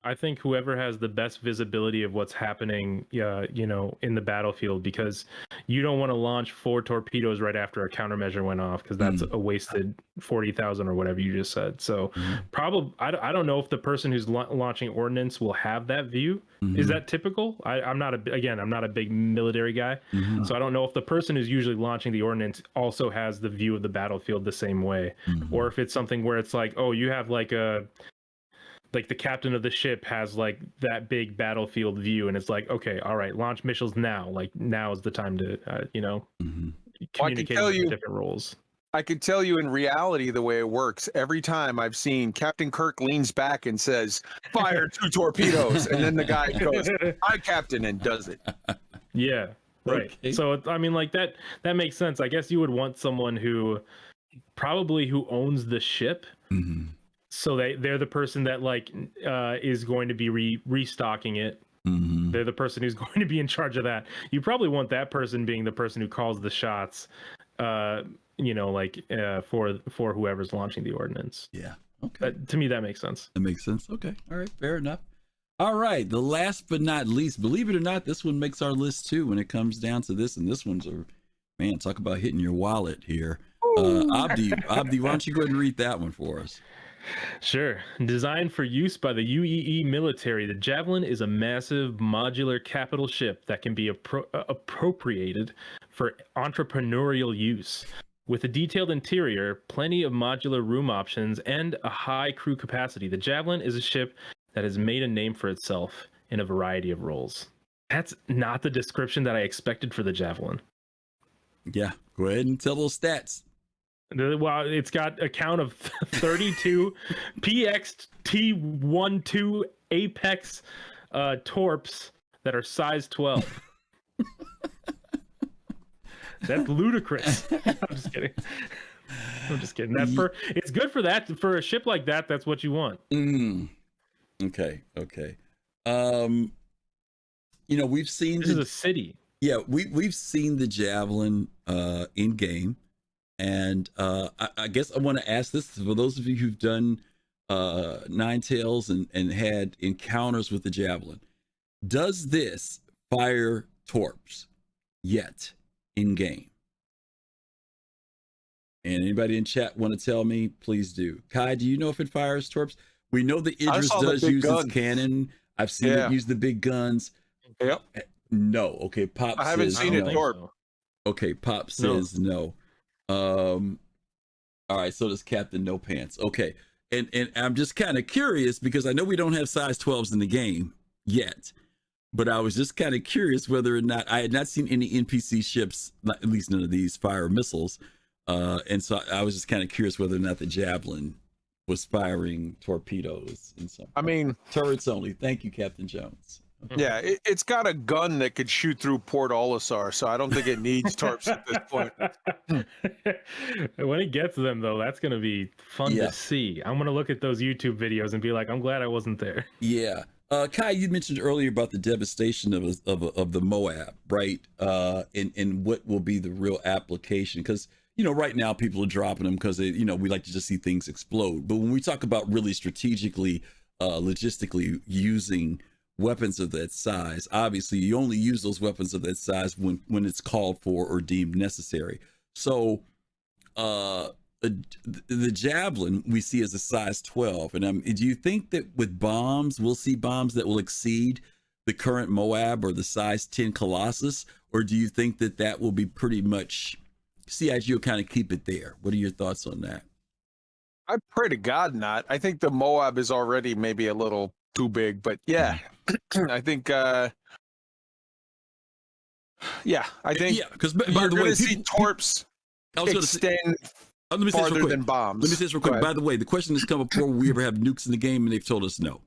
I think whoever has the best visibility of what's happening, you know, in the battlefield, because you don't want to launch 4 torpedoes right after a countermeasure went off, because that's a wasted 40,000 or whatever you just said. So probably, I don't know if the person who's launching ordnance will have that view. Is that typical? I'm not a big military guy, so I don't know if the person who's usually launching the ordnance also has the view of the battlefield the same way, or if it's something where it's like, oh, you have like the captain of the ship has like that big battlefield view, and it's like, okay, all right, launch missiles now. Like now is the time to, you know, communicate with different roles. I can tell you in reality the way it works. Every time I've seen Captain Kirk leans back and says, "Fire 2 torpedoes," and then the guy goes, "Hi, Captain," and does it. Yeah, right. Okay. So I mean, like that makes sense. I guess you would want someone who owns the ship. So they're the person that like is going to be restocking it. They're the person who's going to be in charge of that. You probably want that person being the person who calls the shots, you know, like for whoever's launching the ordinance. Yeah. Okay. To me, that makes sense. That makes sense. Okay. All right. Fair enough. All right. The last but not least, believe it or not, this one makes our list too when it comes down to this. And this one's man, talk about hitting your wallet here. Abdi, why don't you go ahead and read that one for us? Sure. Designed for use by the UEE military, the Javelin is a massive modular capital ship that can be appropriated for entrepreneurial use. With a detailed interior, plenty of modular room options, and a high crew capacity, the Javelin is a ship that has made a name for itself in a variety of roles. That's not the description that I expected for the Javelin. Yeah, go ahead and tell those stats. Well, it's got a count of 32 PXT-12 Apex torps that are size 12. That's ludicrous. I'm just kidding. It's good for that. For a ship like that, that's what you want. Okay. You know, we've seen this is a city. Yeah, we've seen the Javelin in game. And I guess I want to ask this for those of you who've done Nine Tails and had encounters with the Javelin. Does this fire torps yet in game? And anybody in chat want to tell me, please do. Kai, do you know if it fires torps? We know the Idris does use its cannon. I've seen it use the big guns. Yep. No. Okay, Pop says I haven't seen it torp. So. Okay, Pop says no. All right, so does Captain No Pants. Okay. And I'm just kind of curious because I know we don't have size 12s in the game yet. But I was just kind of curious whether or not I had not seen any NPC ships, at least none of these fire missiles. And so I was just kind of curious whether or not the Javelin was firing torpedoes and some. I mean, turrets only. Thank you, Captain Jones. Okay. Yeah, it's got a gun that could shoot through Port Olisar, so I don't think it needs torps at this point. When it gets them, though, that's going to be fun to see. I'm going to look at those YouTube videos and be like, I'm glad I wasn't there. Yeah. Kai, you mentioned earlier about the devastation of the Moab, right? And what will be the real application? Because, you know, right now people are dropping them because, you know, we like to just see things explode. But when we talk about really strategically, logistically using weapons of that size, obviously you only use those weapons of that size when it's called for or deemed necessary. So the Javelin we see as a size 12, and do you think that with bombs we'll see bombs that will exceed the current Moab or the size 10 Colossus, or do you think that will be pretty much CIG will kind of keep it there? What are your thoughts on that? I pray to God not. I think the Moab is already maybe a little too big, but yeah, I think because by the way, see torps extend farther than bombs. Let me say this real quick. By the way, the question has come up before we ever have nukes in the game, and they've told us no.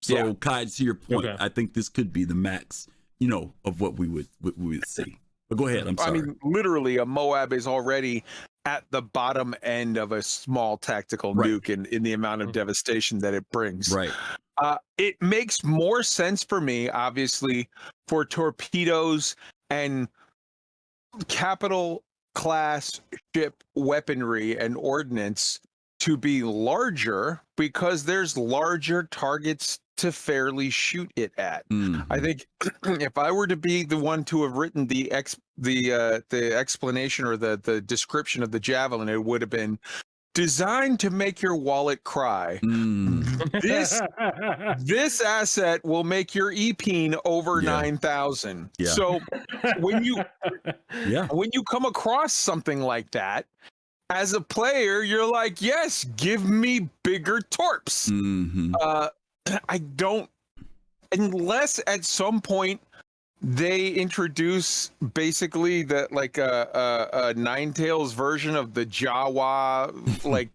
So, Kai, to your point, I think this could be the max, you know, of what we would see. But go ahead. I'm sorry. I mean, literally, a Moab is already at the bottom end of a small tactical nuke in the amount of devastation that it brings. Right. It makes more sense for me, obviously, for torpedoes and capital class ship weaponry and ordnance to be larger because there's larger targets to fairly shoot it at. Mm-hmm. I think if I were to be the one to have written the explanation or the description of the Javelin, it would have been designed to make your wallet cry. This asset will make your EPeen over 9,000. Yeah. So when you come across something like that, as a player, you're like, yes, give me bigger torps. Mm-hmm. I don't, unless at some point they introduce basically a Nine Tails version of the Jawa, like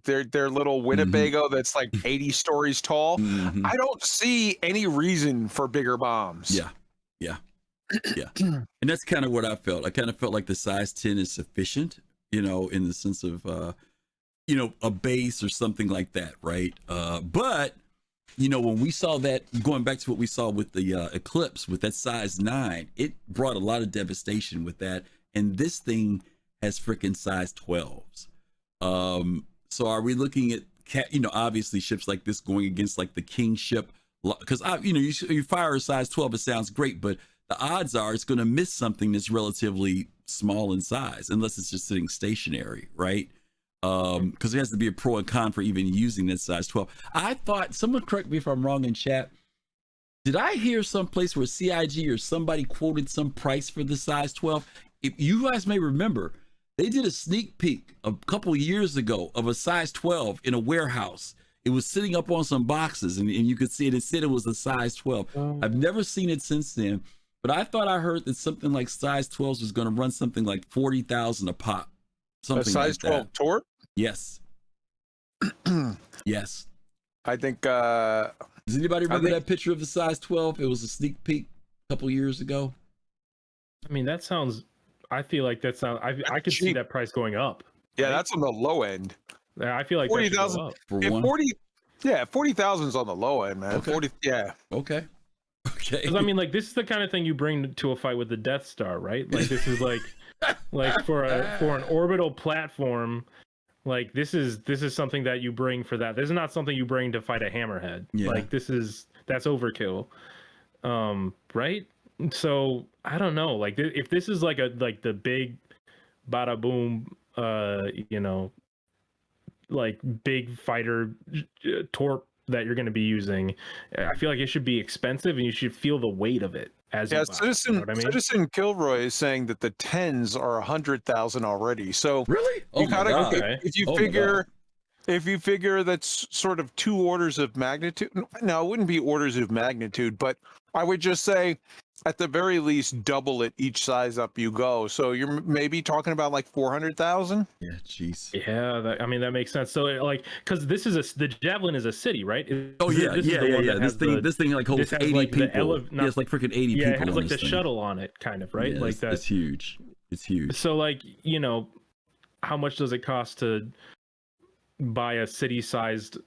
their little Winnebago that's like 80 stories tall. Mm-hmm. I don't see any reason for bigger bombs. Yeah. And that's kind of what I felt. I kind of felt like the size 10 is sufficient, you know, in the sense of, you know, a base or something like that, right? But you know, when we saw that, going back to what we saw with the Eclipse, with that size 9, it brought a lot of devastation with that. And this thing has freaking size 12s. So are we looking at, you know, obviously ships like this going against like the King ship? Because, you know, you fire a size 12, it sounds great, but the odds are it's going to miss something that's relatively small in size, unless it's just sitting stationary, right? Because there has to be a pro and con for even using that size 12. I thought, someone correct me if I'm wrong in chat, did I hear someplace where CIG or somebody quoted some price for the size 12? If you guys may remember, they did a sneak peek a couple years ago of a size 12 in a warehouse. It was sitting up on some boxes and you could see it. It said it was a size 12. I've never seen it since then, but I thought I heard that something like size 12s was going to run something like 40,000 a pop. Something a size like 12 torp? Yes. Yes. I think. Does anybody remember that picture of the size 12? It was a sneak peek a couple years ago. I mean, that sounds. I feel like that sounds. I could see that price going up. Yeah, right? That's on the low end. Yeah, I feel like 40,000 for one. 40,000 is on the low end, man. Okay. 40. Yeah. Okay. Because I mean, like, this is the kind of thing you bring to a fight with the Death Star, right? Like, this is like Like for an orbital platform, like this is something that you bring for that. This is not something you bring to fight a hammerhead. Yeah. Like that's overkill. Right? So I don't know. Like if this is like the big bada boom, like big fighter torp that you're going to be using, I feel like it should be expensive and you should feel the weight of it as you buy. Citizen, You know what I mean? Citizen Kilroy is saying that the 10s are 100,000 already. So Really? you gotta, Okay. if you figure that's sort of 2 orders of magnitude. No, it wouldn't be orders of magnitude, but I would just say at the very least double it each size up you go. So you're maybe talking about like 400,000. Yeah, jeez. Yeah, that makes sense. So like, because the Javelin is a city, right? Oh yeah. This thing like holds 80 like people. It's like freaking 80 people. Yeah, it has like the thing. shuttle on it, kind of, right? Yeah, like that. It's huge. It's huge. So like, how much does it cost to buy a city-sized,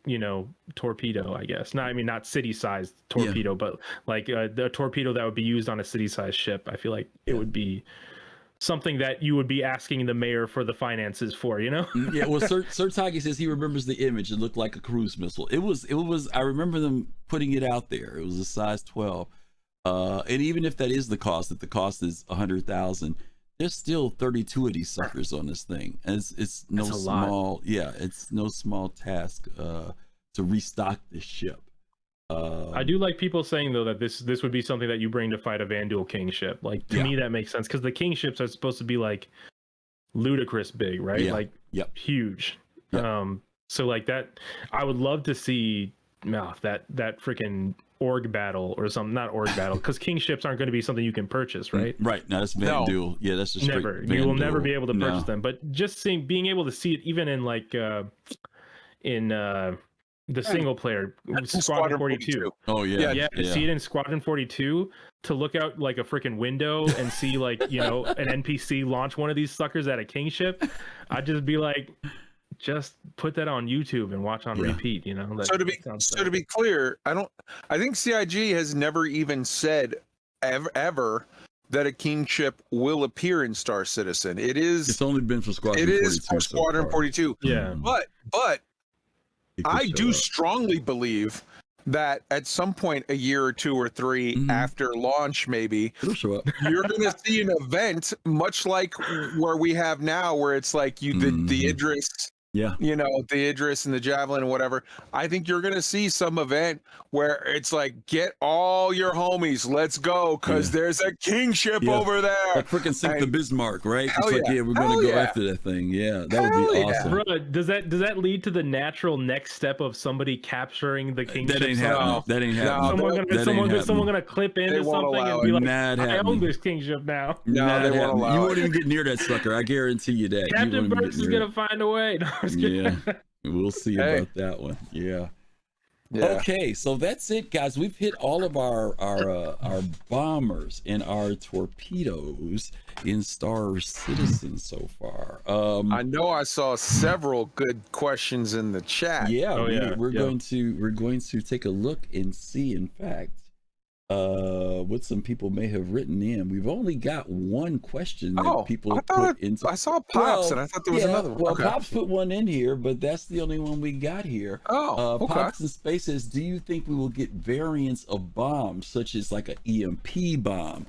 torpedo? I guess. No, I mean not city-sized torpedo, but like the torpedo that would be used on a city-sized ship. I feel like it would be something that you would be asking the mayor for the finances for, Yeah, well, Sir Tagi says he remembers the image. It looked like a cruise missile. It was. I remember them putting it out there. It was a size 12, and even if that is the cost, if the cost is 100,000, there's still 32 of these suckers on this thing. And it's no small. Yeah, it's no small task to restock this ship. I do like people saying though that this would be something that you bring to fight a Vanduul King ship. Like to me that makes sense because the King ships are supposed to be like ludicrous big, right? Yeah. Like huge. Yep. So like that, I would love to see that freaking org battle or something. Not org battle because King ships aren't going to be something you can purchase, right? Right. No, that's Vanduul. Yeah, that's just never. You will never be able to purchase them. But just being able to see it even in like the single player Squadron 42. Oh yeah. See it in Squadron 42 to look out like a freaking window and see like an NPC launch one of these suckers at a King ship. I'd just be like, just put that on YouTube and watch on repeat. So to be clear, I think CIG has never even said ever that a King ship will appear in Star Citizen. It's only been for Squadron 42. It is for Squadron 42. Yeah. But I do strongly believe that at some point, a year or 2 or 3 after launch, maybe it'll show up. You're going to see an event much like where we have now, where it's like the Idris, the Idris and the Javelin and whatever. I think you're going to see some event where it's like, get all your homies, let's go, because there's a King ship over there. Like freaking sink the Bismarck, right? It's like, we're going to go after that thing. Yeah, that would be awesome. Bro, does that lead to the natural next step of somebody capturing the King ship? That ain't happening. That ain't happening. Someone gonna clip into something and be like, I own this King ship now. No, they won't allow you won't even get near that sucker. I guarantee you that. Captain Burks is gonna find a way. No, we'll see about that one. Yeah. Okay, so that's it, guys. We've hit all of our bombers and our torpedoes in Star Citizen so far. I know I saw several good questions in the chat. We're going to take a look and see, in fact, what some people may have written in. We've only got one question that people put into. I saw Pops, and I thought there was another one. Well, Pops put one in here, but that's the only one we got here. Pops in Space says, do you think we will get variants of bombs, such as like an EMP bomb,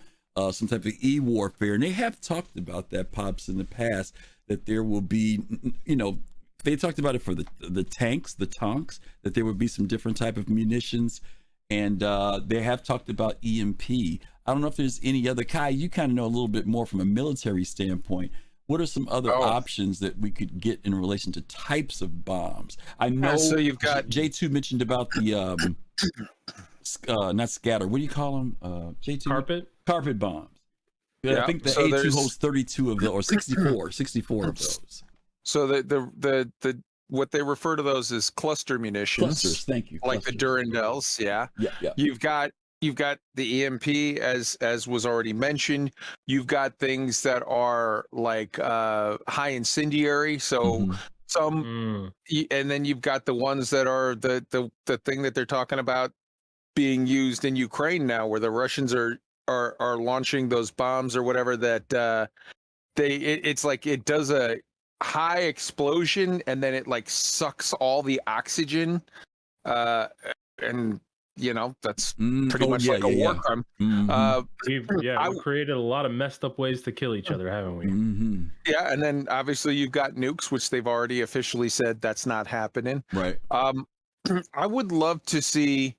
some type of E-warfare? And they have talked about that, Pops, in the past, that there will be, they talked about it for the tanks, the tonks, that there would be some different type of munitions. And they have talked about EMP. I don't know if there's any other. Kai, you kind of know a little bit more from a military standpoint. What are some other options that we could get in relation to types of bombs? I know. So you've got J2 mentioned about the not scatter. What do you call them? J2 carpet bombs. I think the A2 holds 32 of those, or 64 of those. So the what they refer to those as cluster munitions. Clusters, thank you. Like the Durandals, Yeah. You've got the EMP as was already mentioned. You've got things that are like high incendiary. So and then you've got the ones that are the thing that they're talking about being used in Ukraine now, where the Russians are launching those bombs or whatever that it's like it does a high explosion and then it like sucks all the oxygen, and that's pretty much like a war crime. We've created a lot of messed up ways to kill each other, haven't we? Yeah, and then obviously you've got nukes, which they've already officially said that's not happening. Right. I would love to see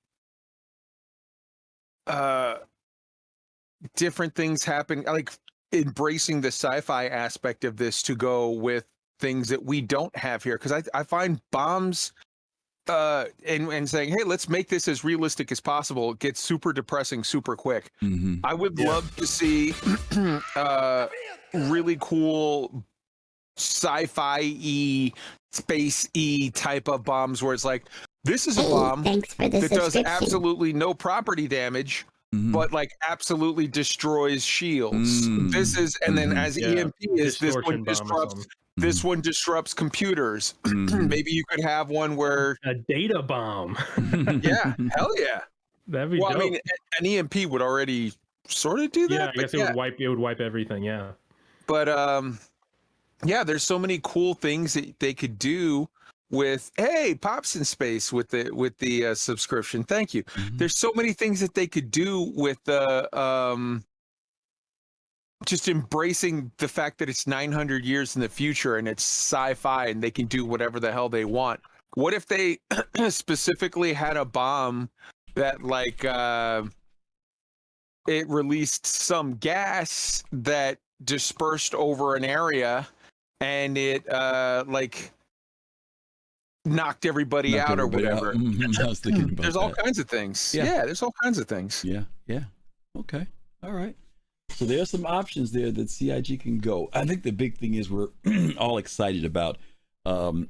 different things happen, like embracing the sci-fi aspect of this to go with things that we don't have here, because I find bombs and saying, hey, let's make this as realistic as possible, it gets super depressing super quick. I would love to see really cool sci-fi-y, space-y type of bombs where it's like, this is a bomb that does absolutely no property damage, but like absolutely destroys shields. This is, and then as EMP is, this one disrupts. This one disrupts computers. Maybe you could have one where a data bomb. Yeah, hell yeah. That'd be dope. I mean, an EMP would already sort of do that. Yeah, I guess it would wipe everything. Yeah. But yeah, there's so many cool things that they could do with, hey, Pops in Space with the subscription. Thank you. There's so many things that they could do with the just embracing the fact that it's 900 years in the future and it's sci-fi and they can do whatever the hell they want. What if they specifically had a bomb that like it released some gas that dispersed over an area and it like knocked everybody out or whatever. I was thinking about there's all kinds of things. Yeah, there's all kinds of things. Yeah. Okay. All right. So there are some options there that CIG can go. I think the big thing is we're all excited about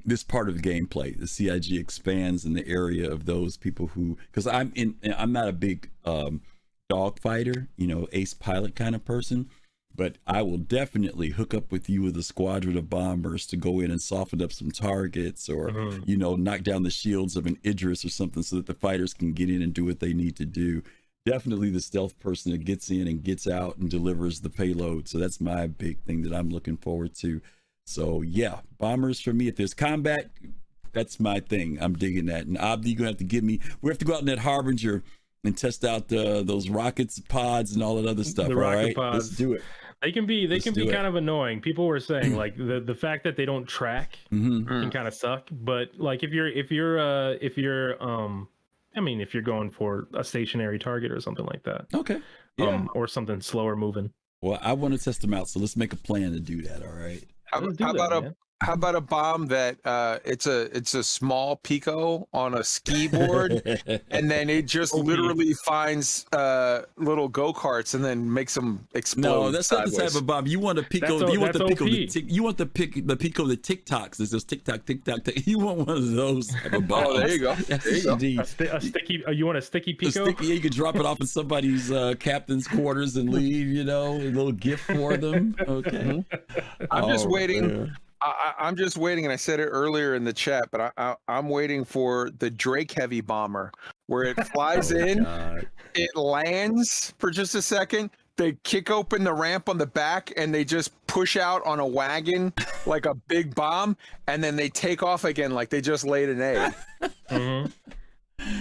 this part of the gameplay. The CIG expands in the area of those people who, because I'm not a big dog fighter, ace pilot kind of person, but I will definitely hook up with you with a squadron of bombers to go in and soften up some targets or, knock down the shields of an Idris or something so that the fighters can get in and do what they need to do. Definitely the stealth person that gets in and gets out and delivers the payload. So that's my big thing that I'm looking forward to. So yeah, bombers for me. If there's combat, that's my thing. I'm digging that. And Abdi, you're gonna have to we have to go out in that Harbinger and test out those rockets pods and all that other stuff. The all rocket right, pods. Let's do it. They can be kind of annoying. People were saying like the fact that they don't track can kind of suck. But like if you're I mean, if you're going for a stationary target or something like that. Okay. Yeah. Or something slower moving. Well, I want to test them out, so let's make a plan to do that. All right. How about a bomb that it's a small Pico on a ski board, and then it just literally finds little go-karts and then makes them explode. No, that's not the type of bomb. You want a Pico. You want the Pico. You want the Pico that TikToks. There's those TikTok. You want one of those type of bombs. Oh, there you go. There you go. A sticky. You want a sticky Pico? You can drop it off in somebody's captain's quarters and leave. A little gift for them. Okay. I'm just waiting. Man. I'm just waiting, and I said it earlier in the chat, but I'm waiting for the Drake Heavy bomber, where it flies in, it lands for just a second, they kick open the ramp on the back, and they just push out on a wagon like a big bomb, and then they take off again like they just laid an egg.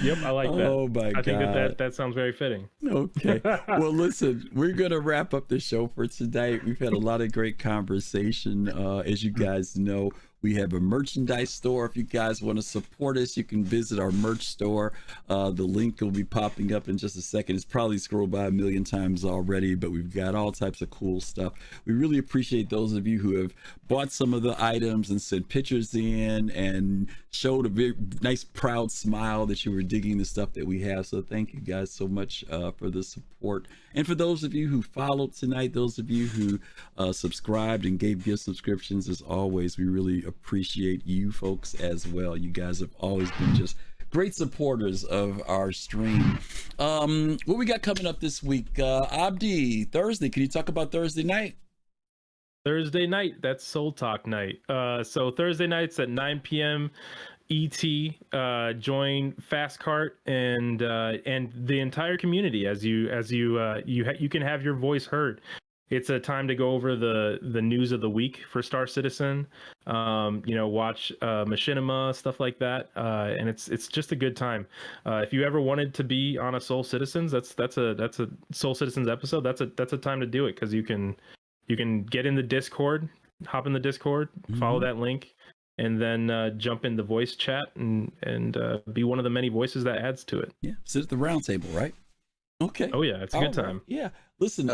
Yep, I like that. Oh my God. I think that sounds very fitting. Okay. Well, listen, we're going to wrap up the show for tonight. We've had a lot of great conversation. As you guys know, we have a merchandise store. If you guys want to support us, you can visit our merch store. The link will be popping up in just a second. It's probably scrolled by a million times already, but we've got all types of cool stuff. We really appreciate those of you who have bought some of the items and sent pictures in and showed a very nice, proud smile that you were digging the stuff that we have. So thank you guys so much for the support. And for those of you who followed tonight, those of you who subscribed and gave gift subscriptions, as always, we really appreciate you folks as well. You guys have always been just great supporters of our stream. What we got coming up this week? Abdi, Thursday. Can you talk about Thursday night? Thursday night, that's Soul Talk night. So Thursday nights at 9 p.m. ET. Join Fastcart and the entire community as you can have your voice heard. it's a time to go over the news of the week for Star Citizen. Watch machinima, stuff like that, and it's just a good time. If you ever wanted to be on a Soul Citizens, that's a Soul Citizens episode. That's a time to do it, because you can get in the Discord, hop in the Discord, follow that link, and then jump in the voice chat and be one of the many voices that adds to it. Yeah, sit at the round table, right? Okay. Oh yeah, it's a good time. Yeah. Listen,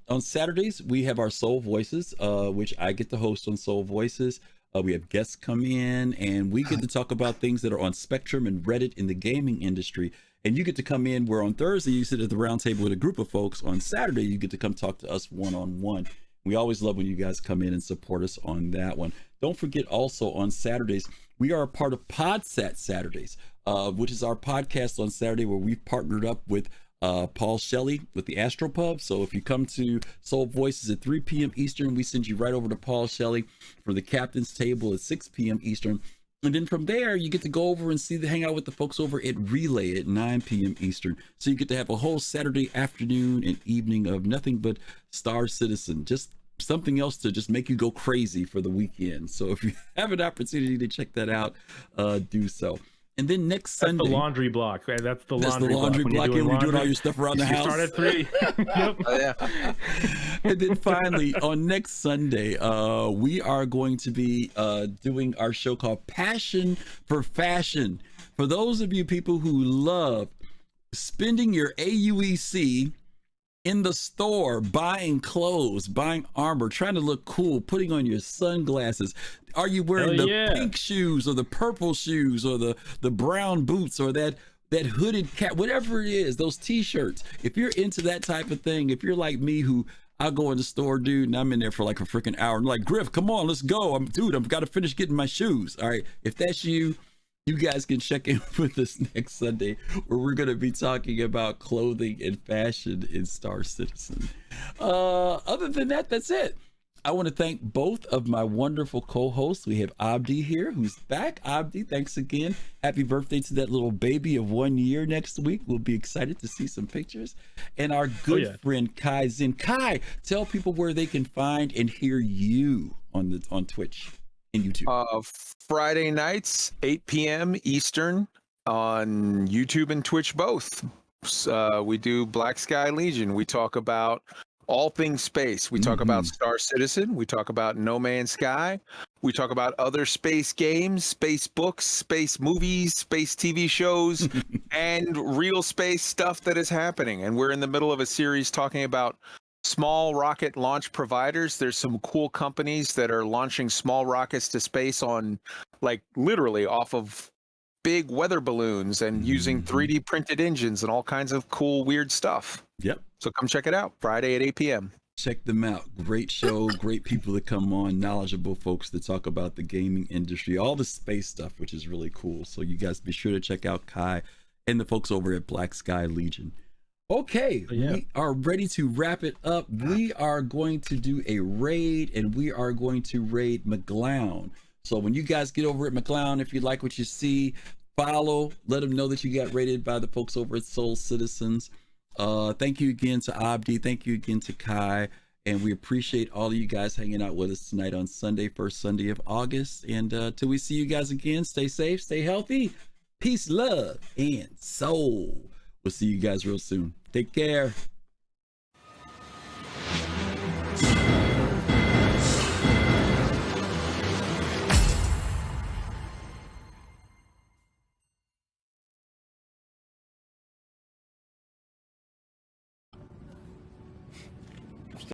on Saturdays we have our Soul Voices, which I get to host on Soul Voices. We have guests come in, and we get to talk about things that are on Spectrum and Reddit in the gaming industry. And you get to come in, where on Thursday you sit at the round table with a group of folks. On Saturday you get to come talk to us one-on-one. We always love when you guys come in and support us on that one. Don't forget, also on Saturdays we are a part of Podsat Saturdays, which is our podcast on Saturday, where we've partnered up with Paul Shelley with the Astropub. So if you come to Soul Voices at 3 p.m. Eastern, we send you right over to Paul Shelley for the captain's table at 6 p.m. Eastern. And then from there, you get to go over and hang out with the folks over at Relay at 9 p.m. Eastern. So you get to have a whole Saturday afternoon and evening of nothing but Star Citizen, just something else to just make you go crazy for the weekend. So if you have an opportunity to check that out, do so. And then next Sunday, the laundry block. Right? That's the laundry block. When you're doing all your stuff around the house. You start at 3. Yep. Yeah. And then finally, on next Sunday, we are going to be doing our show called Passion for Fashion. For those of you people who love spending your AUEC in the store, buying clothes, buying armor, trying to look cool, putting on your sunglasses. Are you wearing the pink shoes or the purple shoes or the brown boots or that hooded cap, whatever it is, those t-shirts? If you're into that type of thing, if you're like me, who I'll go in the store, dude, and I'm in there for like a freaking hour. I'm like, Griff, come on, let's go. I've got to finish getting my shoes. All right. If that's you guys can check in with us next Sunday, where we're going to be talking about clothing and fashion in Star Citizen. Other than that, that's it. I want to thank both of my wonderful co-hosts. We have Abdi here, who's back. Abdi, thanks again. Happy birthday to that little baby of 1 year next week. We'll be excited to see some pictures. And our good friend Kai Zen. Kai, tell people where they can find and hear you on Twitch and YouTube. Friday nights, 8 p.m. Eastern on YouTube and Twitch both. We do Black Sky Legion. We talk about all things space. We talk about Star Citizen. We talk about No Man's Sky. We talk about other space games, space books, space movies, space TV shows, and real space stuff that is happening. And we're in the middle of a series talking about small rocket launch providers. There's some cool companies that are launching small rockets to space on, like, literally off of big weather balloons and using 3D printed engines and all kinds of cool, weird stuff. Yep. So come check it out Friday at 8 p.m. Check them out. Great show, great people that come on, knowledgeable folks that talk about the gaming industry, all the space stuff, which is really cool. So you guys be sure to check out Kai and the folks over at Black Sky Legion. Okay, we are ready to wrap it up. We are going to do a raid, and we are going to raid McGlown. So when you guys get over at McGlown, if you like what you see, follow, let them know that you got raided by the folks over at Soul Citizens. Thank you again to Abdi. Thank you again to Kai. And we appreciate all of you guys hanging out with us tonight on Sunday, first Sunday of August. And till we see you guys again, stay safe, stay healthy, peace, love, and soul. We'll see you guys real soon. Take care.